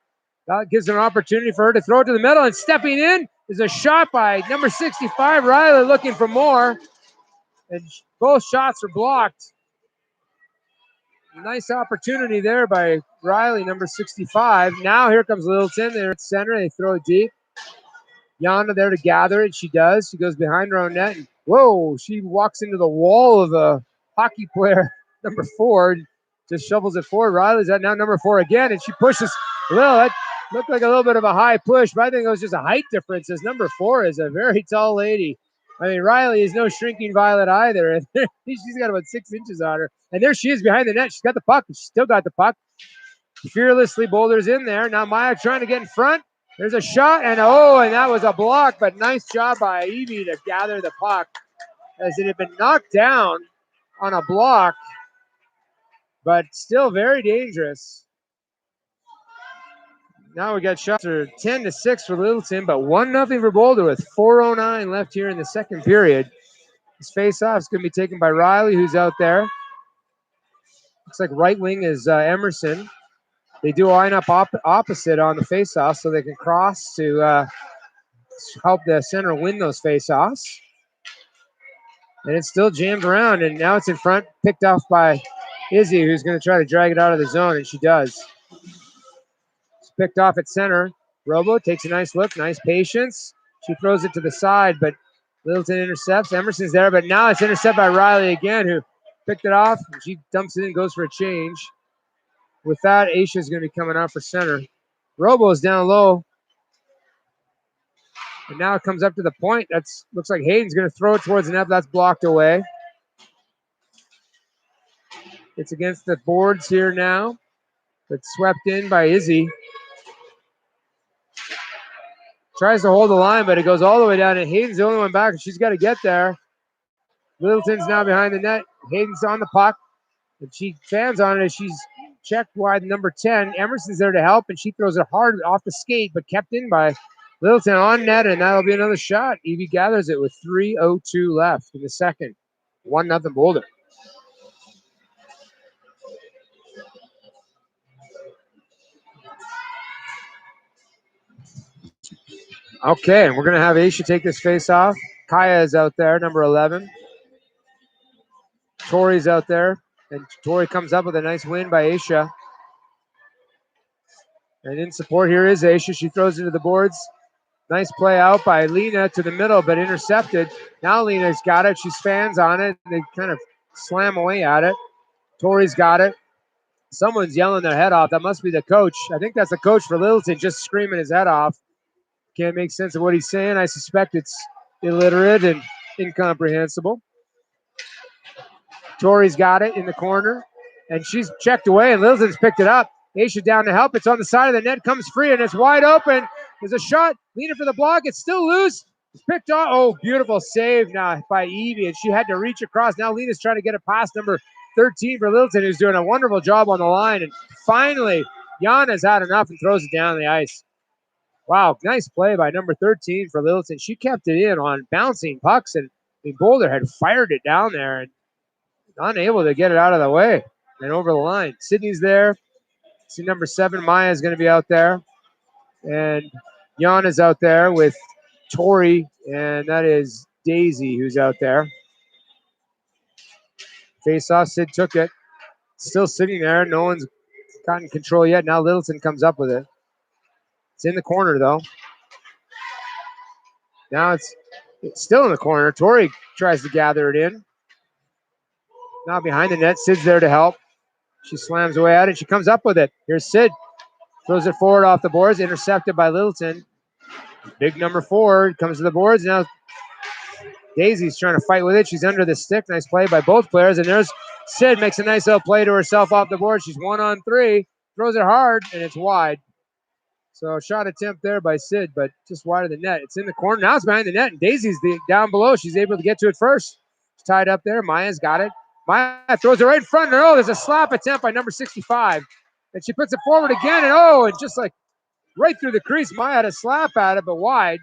that gives them an opportunity for her to throw it to the middle. And stepping in There's a shot by number 65, Riley, looking for more. And both shots are blocked. Nice opportunity there by Riley, number 65. Now here comes Littleton. They're at center. They throw it deep. Yana there to gather it. She does. She goes behind her own net. And whoa, she walks into the wall of a hockey player, number 4. Just shovels it forward. Riley's at now number 4 again, and she pushes. Well, that looked like a little bit of a high push, but I think it was just a height difference, as number 4 is a very tall lady. I mean, Riley is no shrinking violet either. She's got about 6 inches on her. And there she is behind the net. She's got the puck. She's still got the puck. Fearlessly boulders in there. Now Maya trying to get in front. There's a shot, and that was a block, but nice job by Evie to gather the puck, as it had been knocked down on a block, but still very dangerous. Now we got shots are 10-6 for Littleton, but 1-0 for Boulder with 4:09 left here in the second period. This face-off is going to be taken by Riley, who's out there. Looks like right wing is Emerson. They do line up opposite on the face-off so they can cross to help the center win those face-offs. And it's still jammed around, and now it's in front, picked off by Izzy, who's going to try to drag it out of the zone, and she does. It's picked off at center. Robo takes a nice look, nice patience. She throws it to the side, but Littleton intercepts. Emerson's there, but now it's intercepted by Riley again, who picked it off. And she dumps it in, goes for a change. With that, Aisha's going to be coming out for center. Robo is down low. And now it comes up to the point. That's looks like Hayden's going to throw it towards the net. That's blocked away. It's against the boards here now. But swept in by Izzy. Tries to hold the line, but it goes all the way down. And Hayden's the only one back, and she's got to get there. Littleton's now behind the net. Hayden's on the puck. And she fans on it as she's checked wide number 10. Emerson's there to help, and she throws it hard off the skate, but kept in by Littleton on net, and that'll be another shot. Evie gathers it with 3:02 left in the second. 1-0 Boulder. Okay, we're going to have Aisha take this face off. Kaya is out there, number 11. Tori's out there, and Tori comes up with a nice win by Aisha. And in support here is Aisha. She throws into the boards. Nice play out by Lena to the middle, but intercepted. Now Lena's got it. She's fans on it. They kind of slam away at it. Tori's got it. Someone's yelling their head off. That must be the coach. I think that's the coach for Littleton, just screaming his head off. Can't make sense of what he's saying. I suspect it's illiterate and incomprehensible. Tori's got it in the corner, and she's checked away, and Littleton's picked it up. Aisha down to help. It's on the side of the net, comes free, and it's wide open. There's a shot. Lena for the block. It's still loose. It's picked off. Oh, beautiful save now by Evie, and she had to reach across. Now Lena's trying to get it past number 13 for Littleton, who's doing a wonderful job on the line. And finally, Yana's had enough and throws it down the ice. Wow, nice play by number 13 for Littleton. She kept it in on bouncing pucks, and Boulder had fired it down there and unable to get it out of the way and over the line. Sydney's there. See number 7, Maya's going to be out there. And Yana's out there with Tori, and that is Daisy who's out there. Face-off, Sid took it. Still sitting there. No one's gotten control yet. Now Littleton comes up with it. It's in the corner, though. Now it's still in the corner. Tori tries to gather it in. Now behind the net, Sid's there to help. She slams away at it. She comes up with it. Here's Sid. Throws it forward off the boards. Intercepted by Littleton. Big number 4 comes to the boards. Now Daisy's trying to fight with it. She's under the stick. Nice play by both players. And there's Sid makes a nice little play to herself off the board. She's 1-on-3. Throws it hard, and it's wide. So shot attempt there by Sid, but just wide of the net. It's in the corner. Now it's behind the net, and Daisy's down below. She's able to get to it first. She's tied up there. Maya's got it. Maya throws it right in front. And there's a slap attempt by number 65. And she puts it forward again, and just like right through the crease. Maya had a slap at it, but wide.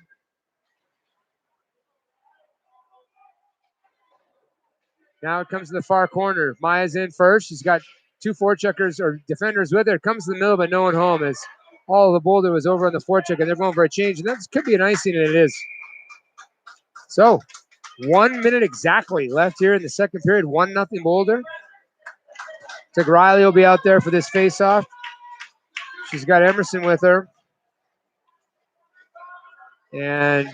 Now it comes to the far corner. Maya's in first. She's got 2 forecheckers or defenders with her. It comes to the middle, but no one home as all the boulder was over on the forecheck, and they're going for a change. And that could be an icing, and it is. So 1 minute exactly left here in the second period. 1-0 Boulder. Looks like Riley will be out there for this face-off. She's got Emerson with her. And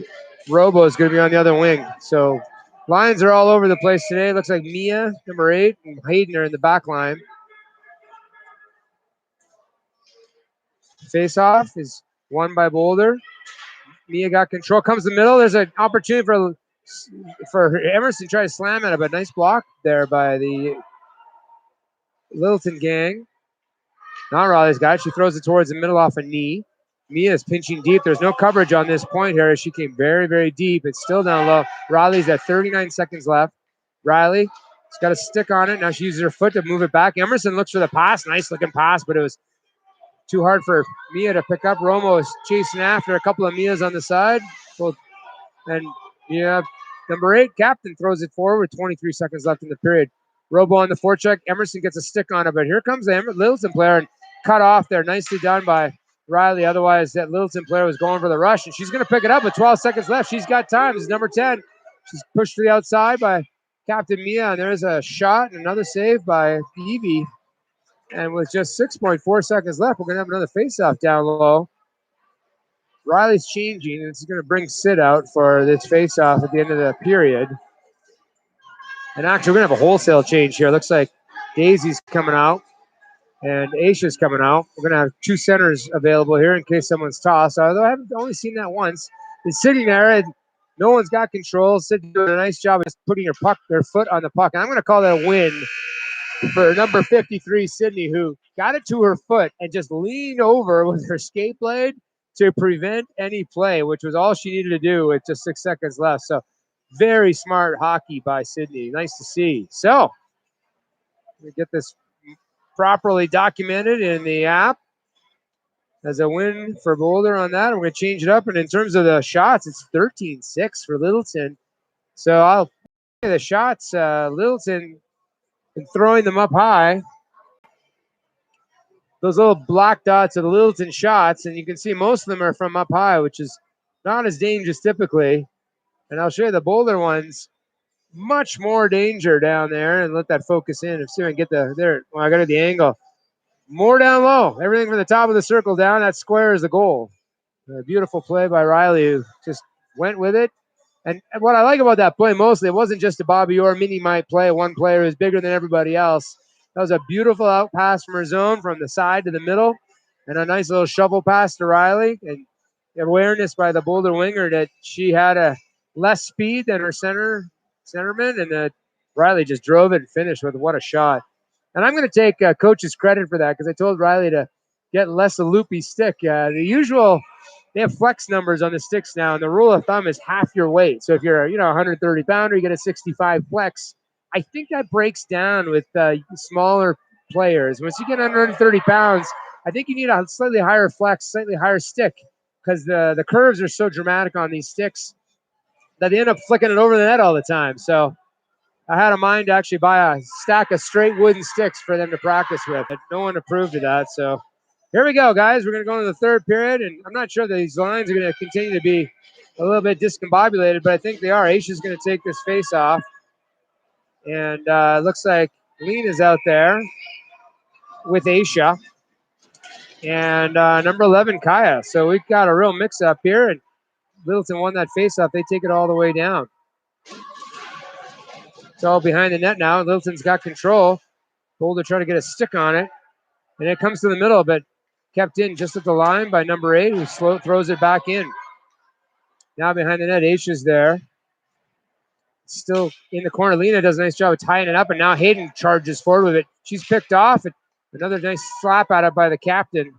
Robo is going to be on the other wing. So lines are all over the place today. Looks like Mia, number 8, and Hayden are in the back line. Face-off is won by Boulder. Mia got control. Comes the middle. There's an opportunity for Emerson to try to slam at it, but nice block there by the Littleton gang. Not Riley's got it. She throws it towards the middle off a knee. Mia is pinching deep. There's no coverage on this point here. She came very, very deep. It's still down low. Riley's at 39 seconds left. Riley's got a stick on it. Now she uses her foot to move it back. Emerson looks for the pass. Nice looking pass, but it was too hard for Mia to pick up. Romo is chasing after a couple of Mias on the side. And Mia, number 8, captain, throws it forward with 23 seconds left in the period. Robo on the forecheck. Emerson gets a stick on it, but here comes the Littleton player and cut off there. Nicely done by Riley. Otherwise, that Littleton player was going for the rush, and she's going to pick it up with 12 seconds left. She's got time. This is number 10. She's pushed to the outside by Captain Mia, and there's a shot and another save by Evie. And with just 6.4 seconds left, we're going to have another face-off down low. Riley's changing, and it's going to bring Sid out for this face-off at the end of the period. And actually, we're going to have a wholesale change here. Looks like Daisy's coming out and Aisha's coming out. We're going to have 2 centers available here in case someone's tossed, although I haven't only seen that once. It's sitting there, and no one's got control. Sid doing a nice job of putting her foot on the puck. And I'm going to call that a win for number 53, Sydney, who got it to her foot and just leaned over with her skate blade to prevent any play, which was all she needed to do with just 6 seconds left. So very smart hockey by Sydney. Nice to see. So we get this properly documented in the app as a win for Boulder on that. We're going to change it up. And in terms of the shots, it's 13-6 for Littleton. So I'll the shots, Littleton throwing them up high. Those little black dots are the Littleton shots, and you can see most of them are from up high, which is not as dangerous typically. And I'll show you the Boulder ones. Much more danger down there, and let that focus in. See if I can get there. Well, I got the angle. More down low. Everything from the top of the circle down. That square is the goal. A beautiful play by Riley, who just went with it. And what I like about that play mostly, it wasn't just a Bobby Orr mini-might play. One player who's bigger than everybody else. That was a beautiful out pass from her zone from the side to the middle, and a nice little shovel pass to Riley. And awareness by the Boulder winger that she had a less speed than her centerman, and Riley just drove it and finished with what a shot. And I'm going to take coach's credit for that because I told Riley to get less a loopy stick. The usual, they have flex numbers on the sticks now, and the rule of thumb is half your weight. So if you're 130 pounder, you get a 65 flex. I think that breaks down with smaller players. Once you get under 130 pounds, I think you need a slightly higher flex, slightly higher stick, because the curves are so dramatic on these sticks that they end up flicking it over the net all the time. So I had a mind to actually buy a stack of straight wooden sticks for them to practice with, but no one approved of that. So here we go, guys. We're going to go into the third period, and I'm not sure that these lines are going to continue to be a little bit discombobulated, but I think they are. Aisha's going to take this face off, and it looks like Lena's out there with Aisha, and number 11, Kaya. So we've got a real mix-up here, and Littleton won that face-off. They take it all the way down. It's all behind the net now. Littleton's got control. Boulder trying to get a stick on it. And it comes to the middle, but kept in just at the line by number 8, who throws it back in. Now behind the net, Aisha's there. Still in the corner. Lena does a nice job of tying it up, and now Hayden charges forward with it. She's picked off. And another nice slap at it by the captain.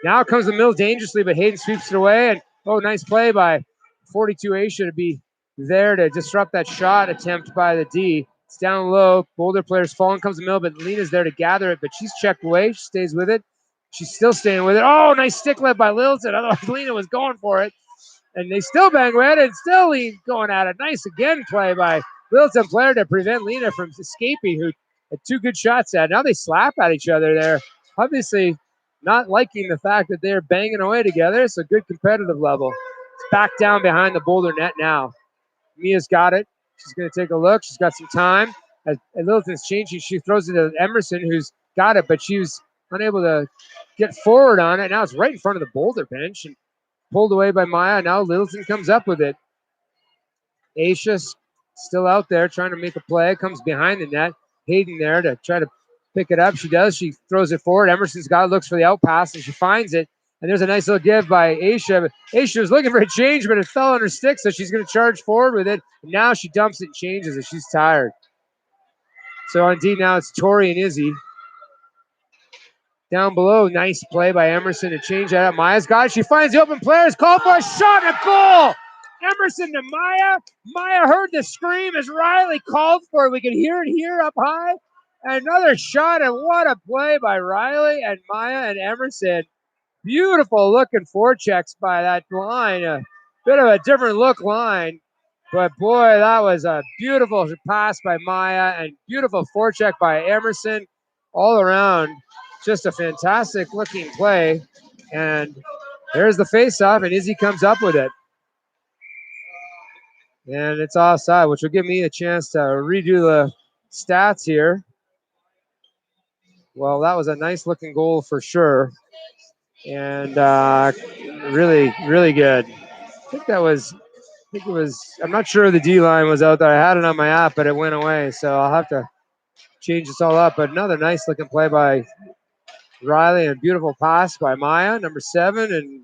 Now comes the middle dangerously, but Hayden sweeps it away. And, nice play by 42 Aisha to be there to disrupt that shot attempt by the D. It's down low. Boulder players falling, comes the middle, but Lena's there to gather it, but she's checked away. She stays with it. She's still staying with it. Oh, nice stick left by Littleton. Otherwise, Lena was going for it. And they still bang with it, and still Lena going at it. Nice again play by Littleton player to prevent Lena from escaping, who had 2 good shots at. Now they slap at each other there. obviously not liking the fact that they're banging away together. It's a good competitive level. It's back down behind the Boulder net now. Mia's got it. She's going to take a look. She's got some time. As Littleton's changing, she throws it to Emerson, who's got it, but she was unable to get forward on it. Now it's right in front of the Boulder bench and pulled away by Maya. Now Littleton comes up with it. Aisha's still out there trying to make a play. Comes behind the net. Hayden there to try to pick it up. She does. She throws it forward. Emerson's got it, looks for the out pass, and she finds it. And there's a nice little give by Aisha. Aisha was looking for a change, but it fell on her stick, so she's going to charge forward with it. And now she dumps it and changes it. She's tired. So indeed now it's Tori and Izzy. Down below, nice play by Emerson to change that up. Maya's got it. She finds the open players. Called for a shot and a goal. Emerson to Maya. Maya heard the scream as Riley called for it. We could hear it here up high. Another shot, and what a play by Riley and Maya and Emerson. Beautiful looking forechecks by that line. A bit of a different look line. But boy, that was a beautiful pass by Maya and beautiful forecheck by Emerson. All around, just a fantastic looking play. And there's the face-off, and Izzy comes up with it. And it's offside, which will give me a chance to redo the stats here. Well, that was a nice looking goal for sure. And really, really good. I think it was, I'm not sure the D line was out there. I had it on my app, but it went away. So I'll have to change this all up. But another nice looking play by Riley and a beautiful pass by Maya, number 7, and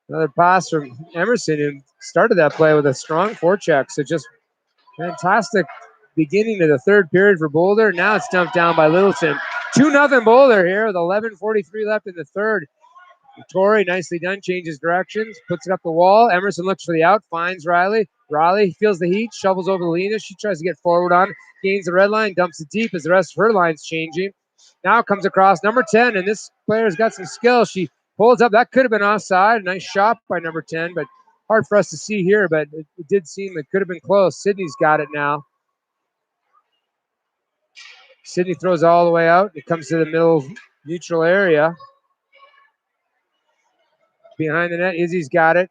another pass from Emerson, who started that play with a strong forecheck. So just fantastic beginning of the third period for Boulder. Now it's dumped down by Littleton. 2-0 Boulder here with 11:43 left in the third. Tori, nicely done, changes directions, puts it up the wall. Emerson looks for the out, finds Riley. Riley feels the heat, shovels over to Lena. She tries to get forward on, gains the red line, dumps it deep as the rest of her line's changing. Now comes across number 10, and this player's got some skill. She holds up. That could have been offside. Nice shot by number 10, but hard for us to see here, but it did seem it could have been close. Sydney's got it now. Sydney throws all the way out. It comes to the middle neutral area. Behind the net, Izzy's got it.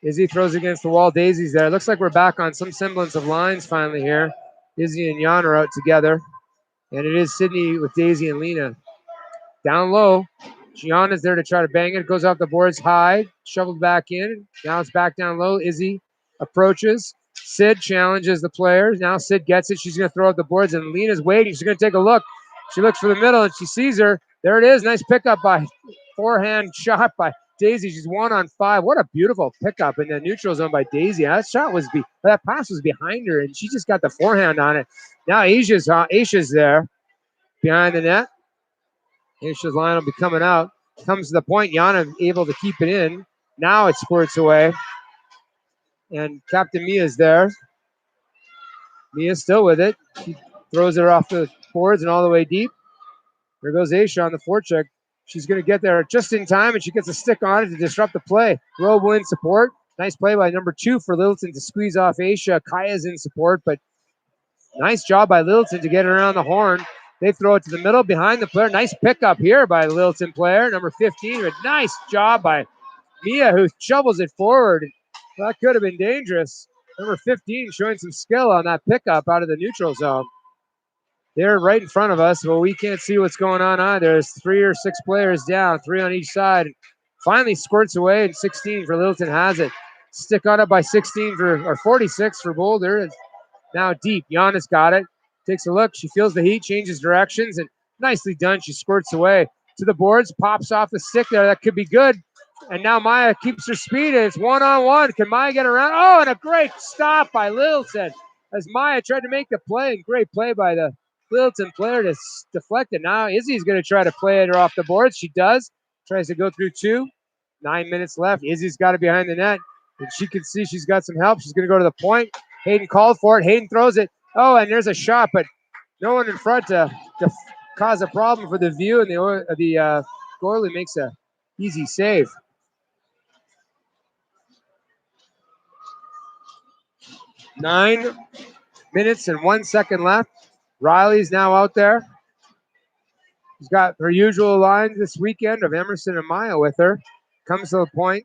Izzy throws against the wall. Daisy's there. Looks like we're back on some semblance of lines finally here. Izzy and Jan are out together. And it is Sydney with Daisy and Lena. Down low. Jan is there to try to bang it. Goes off the boards high. Shoveled back in. Now it's back down low. Izzy approaches. Sid challenges the players. Now Sid gets it. She's going to throw up the boards, and Lena's waiting. She's going to take a look. She looks for the middle, and she sees her. There it is. Nice pickup by forehand shot by Daisy. She's 1-on-5. What a beautiful pickup in the neutral zone by Daisy. That pass was behind her, and she just got the forehand on it. Now Aisha's there behind the net. Aisha's line will be coming out. Comes to the point. Yana able to keep it in. Now it squirts away. And Captain Mia's there. Mia's still with it. She throws it off the boards and all the way deep. There goes Aisha on the forecheck. She's going to get there just in time, and she gets a stick on it to disrupt the play. Robe will in support. Nice play by number 2 for Littleton to squeeze off Aisha. Kaya's in support, but nice job by Littleton to get it around the horn. They throw it to the middle behind the player. Nice pickup here by the Littleton player, number 15. But nice job by Mia, who shovels it forward. That could have been dangerous. Number 15 showing some skill on that pickup out of the neutral zone. They're right in front of us, but we can't see what's going on either. There's 3 or 6 players down, 3 on each side. Finally squirts away, and 16 for Littleton has it. Stick on it by 46 for Boulder. It's now deep. Giannis got it. Takes a look. She feels the heat, changes directions, and nicely done. She squirts away to the boards, pops off the stick there. That could be good. And now Maya keeps her speed, and it's 1-on-1. Can Maya get around? Oh, and a great stop by Littleton as Maya tried to make the play, and great play by the Littleton player to deflect it. Now Izzy's going to try to play it off the boards. She does. Tries to go through 2. 9 minutes left. Izzy's got it behind the net, and she can see she's got some help. She's going to go to the point. Hayden called for it. Hayden throws it. Oh, and there's a shot, but no one in front to cause a problem for the view, and the goalie makes a easy save. 9 minutes and 1 second left. Riley's now out there. She's got her usual line this weekend of Emerson and Maya with her. Comes to the point.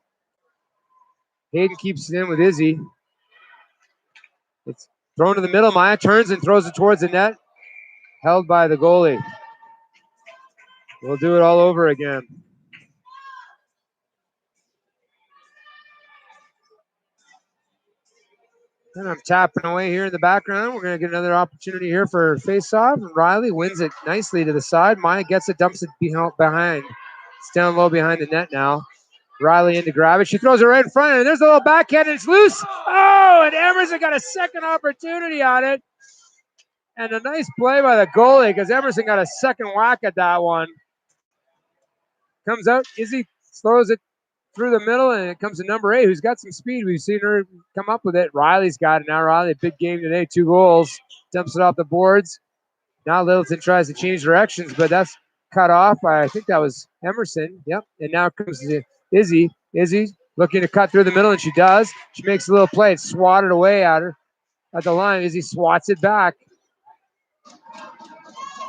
Hayden keeps it in with Izzy. It's thrown to the middle. Maya turns and throws it towards the net. Held by the goalie. We'll do it all over again. And I'm tapping away here in the background. We're going to get another opportunity here for face-off. Riley wins it nicely to the side. Maya gets it, dumps it behind. It's down low behind the net now. Riley in to grab it. She throws it right in front, and there's a little backhand, and it's loose. Oh, and Emerson got a second opportunity on it. And a nice play by the goalie because Emerson got a second whack at that one. Comes out. Izzy throws it through the middle, and it comes to number 8, who's got some speed. We've seen her come up with it. Riley's got it now. Riley, big game today, 2 goals. Dumps it off the boards. Now Littleton tries to change directions, but that's cut off by, I think that was Emerson. Yep. And now comes to Izzy. Izzy looking to cut through the middle, and she does. She makes a little play. It's swatted away at her at the line. Izzy swats it back.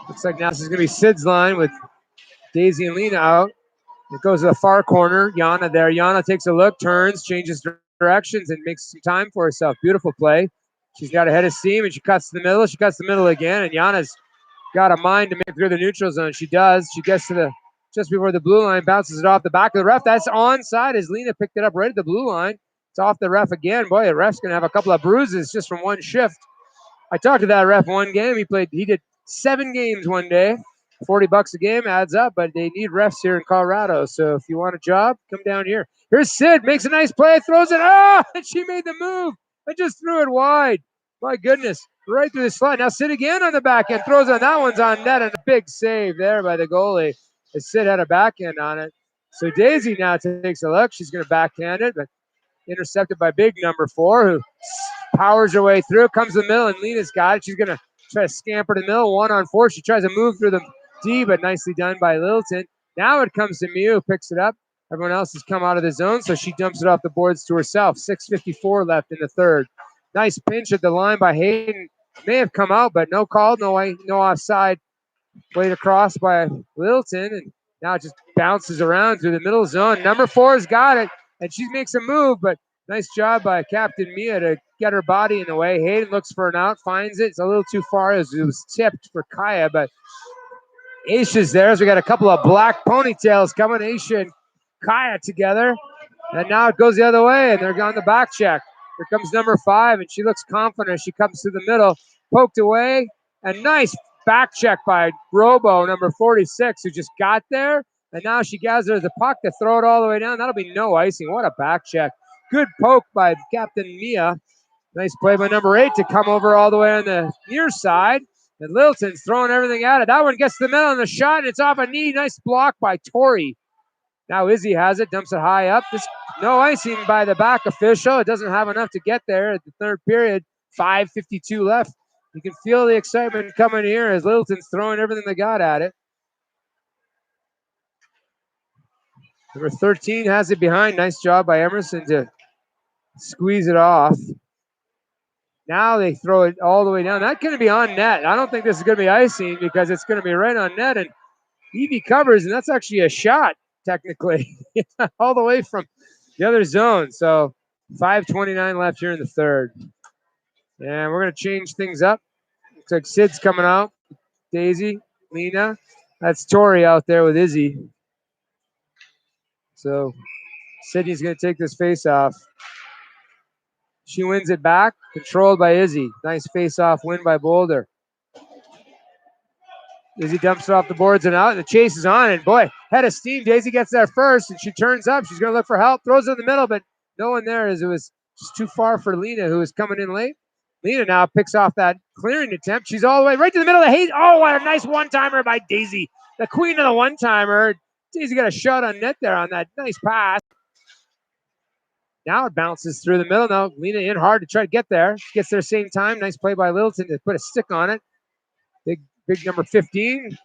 Looks like now this is going to be Sid's line with Daisy and Lena out. It goes to the far corner. Yana there. Yana takes a look, turns, changes directions, and makes some time for herself. Beautiful play. She's got a head of steam, and she cuts the middle. She cuts the middle again, and Yana's got a mind to make through the neutral zone. She does. She gets to the just before the blue line, bounces it off the back of the ref. That's onside as Lena picked it up right at the blue line. It's off the ref again. Boy, the ref's going to have a couple of bruises just from one shift. I talked to that ref one game. He did 7 games one day. $40 a game adds up, but they need refs here in Colorado. So if you want a job, come down here. Here's Sid, makes a nice play, throws it. And she made the move and just threw it wide. My goodness, right through the slot. Now Sid again on the back end, throws it. That one's on net, and a big save there by the goalie. As Sid had a backhand on it. So Daisy now takes a look. She's going to backhand it, but intercepted by big number 4, who powers her way through, comes to the middle, and Lena's got it. She's going to try to scamper to the middle, 1-on-4. She tries to move through the D, but nicely done by Littleton. Now it comes to Mew, picks it up. Everyone else has come out of the zone, so she dumps it off the boards to herself. 6:54 left in the third. Nice pinch at the line by Hayden. May have come out, but no call, no offside. Played across by Littleton, and now it just bounces around through the middle zone. Number 4's got it, and she makes a move, but nice job by Captain Mia to get her body in the way. Hayden looks for an out, finds it. It's a little too far as it was tipped for Kaya, but Aisha's there. As we got a couple of black ponytails coming. Aisha and Kaya together. And now it goes the other way, and they're on the back check. Here comes number 5, and she looks confident. She comes to the middle, poked away, and nice back check by Robo, number 46, who just got there. And now she gathers the puck to throw it all the way down. That'll be no icing. What a back check. Good poke by Captain Mia. Nice play by number 8 to come over all the way on the near side. And Littleton's throwing everything at it. That one gets to the middle on the shot, and it's off a knee. Nice block by Tori. Now Izzy has it, dumps it high up. This no icing by the back official. It doesn't have enough to get there at the third period. 5:52 left. You can feel the excitement coming here as Littleton's throwing everything they got at it. Number 13 has it behind. Nice job by Emerson to squeeze it off. Now they throw it all the way down. That's going to be on net. I don't think this is going to be icing because it's going to be right on net. And Evie covers, and that's actually a shot, technically, all the way from the other zone. So 5:29 left here in the third. And we're going to change things up. Looks like Sid's coming out. Daisy, Lena. That's Tori out there with Izzy. So Sydney's going to take this face off. She wins it back, controlled by Izzy. Nice face-off win by Boulder. Izzy dumps it off the boards and out. The chase is on, and boy, head of steam. Daisy gets there first, and she turns up. She's going to look for help. Throws it in the middle, but no one there as it was just too far for Lena, who was coming in late. Lena now picks off that clearing attempt. She's all the way right to the middle of the Hayes. Oh, what a nice one-timer by Daisy. The queen of the one-timer. Daisy got a shot on net there on that nice pass. Now it bounces through the middle. Now Lena in hard to try to get there. Gets there same time. Nice play by Littleton to put a stick on it. Big number 15.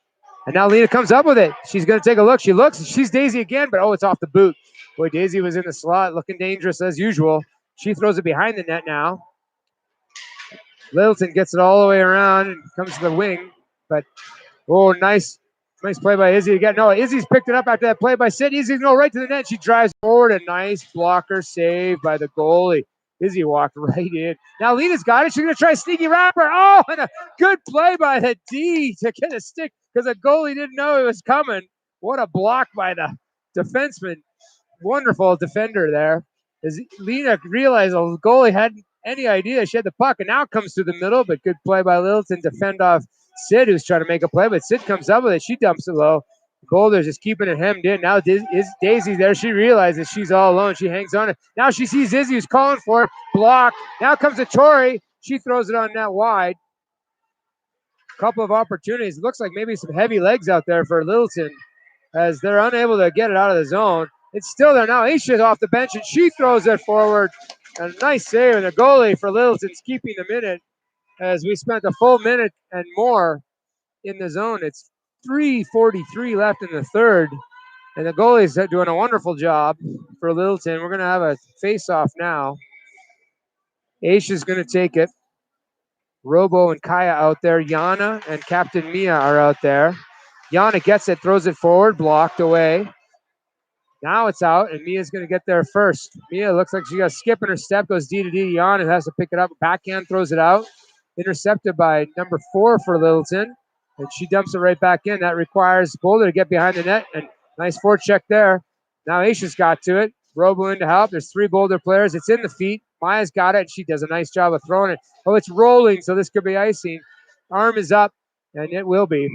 And now Lena comes up with it. She's going to take a look. She looks. She's Daisy again, but it's off the boot. Boy, Daisy was in the slot looking dangerous as usual. She throws it behind the net now. Littleton gets it all the way around and comes to the wing. But, nice Nice play by Izzy again. No, Izzy's picked it up after that play by Sid. Izzy's going right to the net. She drives forward. A nice blocker save by the goalie. Izzy walked right in. Now Lena's got it. She's going to try a sneaky wrapper. Oh, and a good play by the D to get a stick because the goalie didn't know it was coming. What a block by the defenseman. Wonderful defender there. As Lena realized the goalie hadn't any idea she had the puck, and now it comes through the middle, but good play by Littleton to fend off Sid, who's trying to make a play, but Sid comes up with it. She dumps it low. Boulder's just keeping it hemmed in. Now Daisy's there. She realizes she's all alone. She hangs on it. Now she sees Izzy, who's calling for it. Block. Now comes a Tori. She throws it on net wide. Couple of opportunities. It looks like maybe some heavy legs out there for Littleton as they're unable to get it out of the zone. It's still there now. Aisha's off the bench, and she throws it forward. A nice save, and the goalie for Littleton's keeping the minute as we spent a full minute and more in the zone. It's 3:43 left in the third, and the goalie's doing a wonderful job for Littleton. We're going to have a face-off now. Aisha's going to take it. Robo and Kaya out there. Yana and Captain Mia are out there. Yana gets it, throws it forward, blocked away. Now it's out, and Mia's going to get there first. Mia looks like she got a skip in her step, goes D to D. Yana has to pick it up. Backhand throws it out. Intercepted by number 4 for Littleton, and she dumps it right back in. That requires Boulder to get behind the net, and nice forecheck there. Now Aisha's got to it. Robo in to help. There's 3 Boulder players. It's in the feet. Maya's got it, and she does a nice job of throwing it. Oh, it's rolling, so this could be icing. Arm is up, and it will be.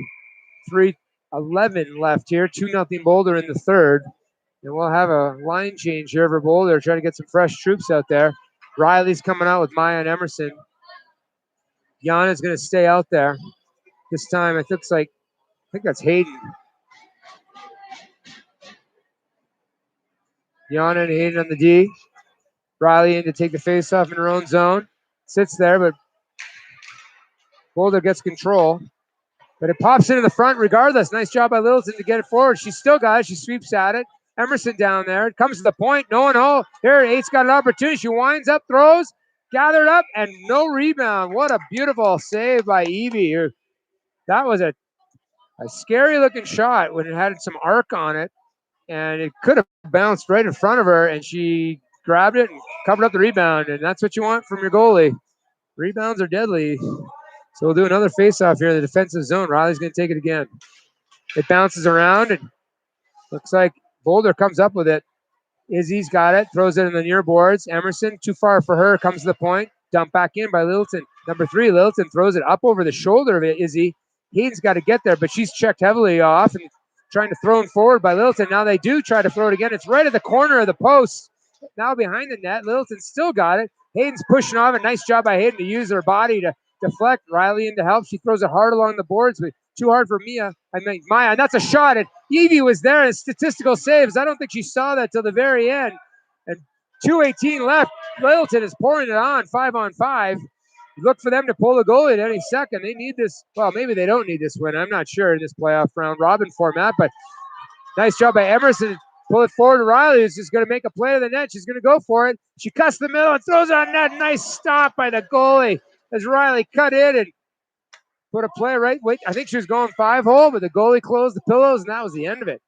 3:11 left here. 2-0 Boulder in the third. And we'll have a line change here for Boulder, trying to get some fresh troops out there. Riley's coming out with Maya and Emerson. Yana's going to stay out there. This time, it looks like, I think that's Hayden. Yana and Hayden on the D. Riley in to take the face-off in her own zone. Sits there, but Boulder gets control. But it pops into the front regardless. Nice job by Littleton to get it forward. She's still got it. She sweeps at it. Emerson down there. It comes to the point. No one hole. Here, Eight's got an opportunity. She winds up, throws, gathered up, and no rebound. What a beautiful save by Evie. That was a scary-looking shot when it had some arc on it, and it could have bounced right in front of her, and she grabbed it and covered up the rebound, and that's what you want from your goalie. Rebounds are deadly. So we'll do another face-off here in the defensive zone. Riley's going to take it again. It bounces around, and looks like Boulder comes up with it. Izzy's got it, throws it in the near boards. Emerson, too far for her, comes to the point. Dumped back in by Littleton. Number 3, Littleton throws it up over the shoulder of Izzy. Hayden's got to get there, but she's checked heavily off and trying to throw it forward by Littleton. Now they do try to throw it again. It's right at the corner of the post. Now behind the net. Littleton still got it. Hayden's pushing off. A nice job by Hayden to use her body to deflect. Riley in to help. She throws it hard along the boards, but too hard for Maya. And that's a shot. And Evie was there in statistical saves. I don't think she saw that till the very end. And 2:18 left. Littleton is pouring it on 5-on-5. Look for them to pull the goalie at any second. They need this. Well, maybe they don't need this win. I'm not sure in this playoff round robin format, but nice job by Emerson. Pull it forward to Riley, who's just going to make a play to the net. She's going to go for it. She cuts the middle and throws it on net. Nice stop by the goalie as Riley cut in and put a play right. Wait, I think she was going 5-hole, but the goalie closed the pillows, and that was the end of it.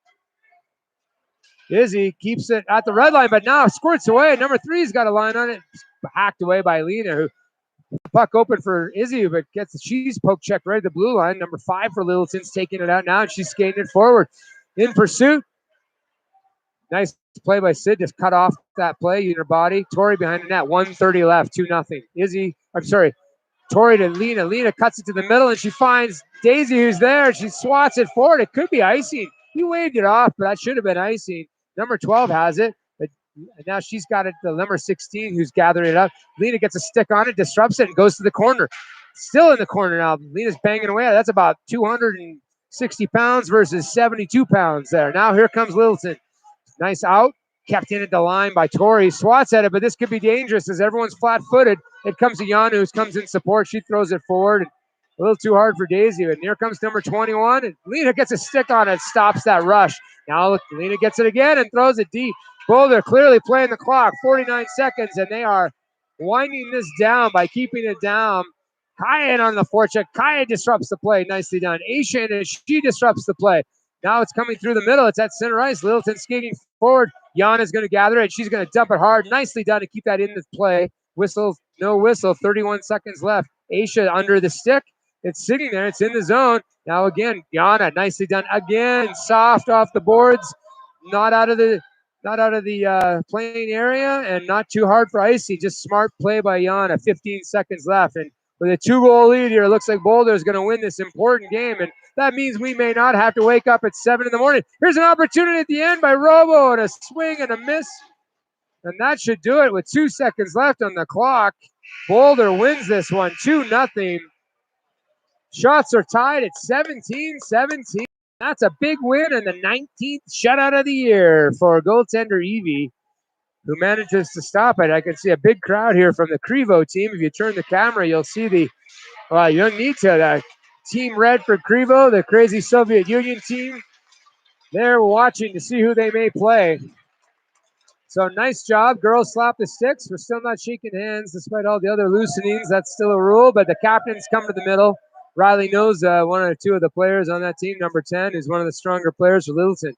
Izzy keeps it at the red line, but now squirts away. Number 3's got a line on it. Hacked away by Lena, who puck open for Izzy, but gets the cheese poke checked right at the blue line. Number 5 for Littleton's taking it out now, and she's skating it forward. In pursuit. Nice play by Sid, just cut off that play in her body. Tori behind the net, 1:30 left, 2-0. Tori to Lena. Lena cuts it to the middle, and she finds Daisy, who's there. She swats it forward. It could be icing. He waved it off, but that should have been icing. Number 12 has it, but now she's got it to number 16, who's gathering it up. Lena gets a stick on it, disrupts it, and goes to the corner. Still in the corner now. Lena's banging away. That's about 260 pounds versus 72 pounds there. Now here comes Littleton. Nice out. Kept in at the line by Tori. Swats at it, but this could be dangerous as everyone's flat-footed. It comes to Yanu, who comes in support. She throws it forward. A little too hard for Daisy, and here comes number 21. And Lena gets a stick on it, stops that rush. Now look, Lena gets it again and throws it deep. Boulder clearly playing the clock. 49 seconds, and they are winding this down by keeping it down Kaya in on the forecheck. Kaya disrupts the play. Nicely done. Aisha, and she disrupts the play. Now it's coming through the middle. It's at center ice. Littleton skating forward. Yana's going to gather it. She's going to dump it hard. Nicely done to keep that in the play. Whistle, no whistle. 31 seconds left. Aisha under the stick. It's sitting there. It's in the zone. Now again, Yana, nicely done. Again, soft off the boards. Not out of the playing area, and not too hard for Icy. Just smart play by Yana. 15 seconds left. And with a 2-goal lead here, it looks like Boulder is going to win this important game. And that means we may not have to wake up at 7 in the morning. Here's an opportunity at the end by Robo, and a swing and a miss. And that should do it with 2 seconds left on the clock. Boulder wins this one 2-0. Shots are tied at 17-17. That's a big win and the 19th shutout of the year for goaltender Evie, who manages to stop it. I can see a big crowd here from the Crevo team. If you turn the camera, you'll see the young Nita, the Team Red for Crevo, the crazy Soviet Union team. They're watching to see who they may play. So nice job. Girls slap the sticks. We're still not shaking hands despite all the other loosenings. That's still a rule, but the captains come to the middle. Riley knows one or two of the players on that team. Number 10 is one of the stronger players for Littleton.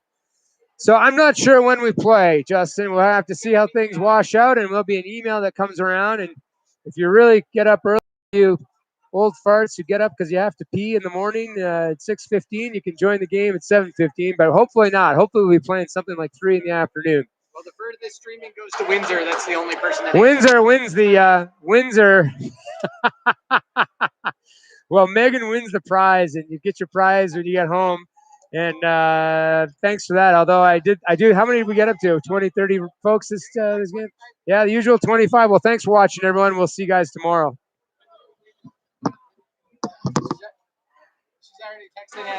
So I'm not sure when we play, Justin. We'll have to see how things wash out, and there'll be an email that comes around. And if you really get up early, you old farts, you get up because you have to pee in the morning at 6:15. You can join the game at 7:15, but hopefully not. Hopefully we'll be playing something like 3 in the afternoon. Well, the furthest streaming goes to Windsor. That's the only person that Windsor wins the Windsor. Well, Megan wins the prize, and you get your prize when you get home. And thanks for that. Although I do. How many did we get up to? 20, 30 folks this game? Yeah, the usual 25. Well, thanks for watching, everyone. We'll see you guys tomorrow. She's already texting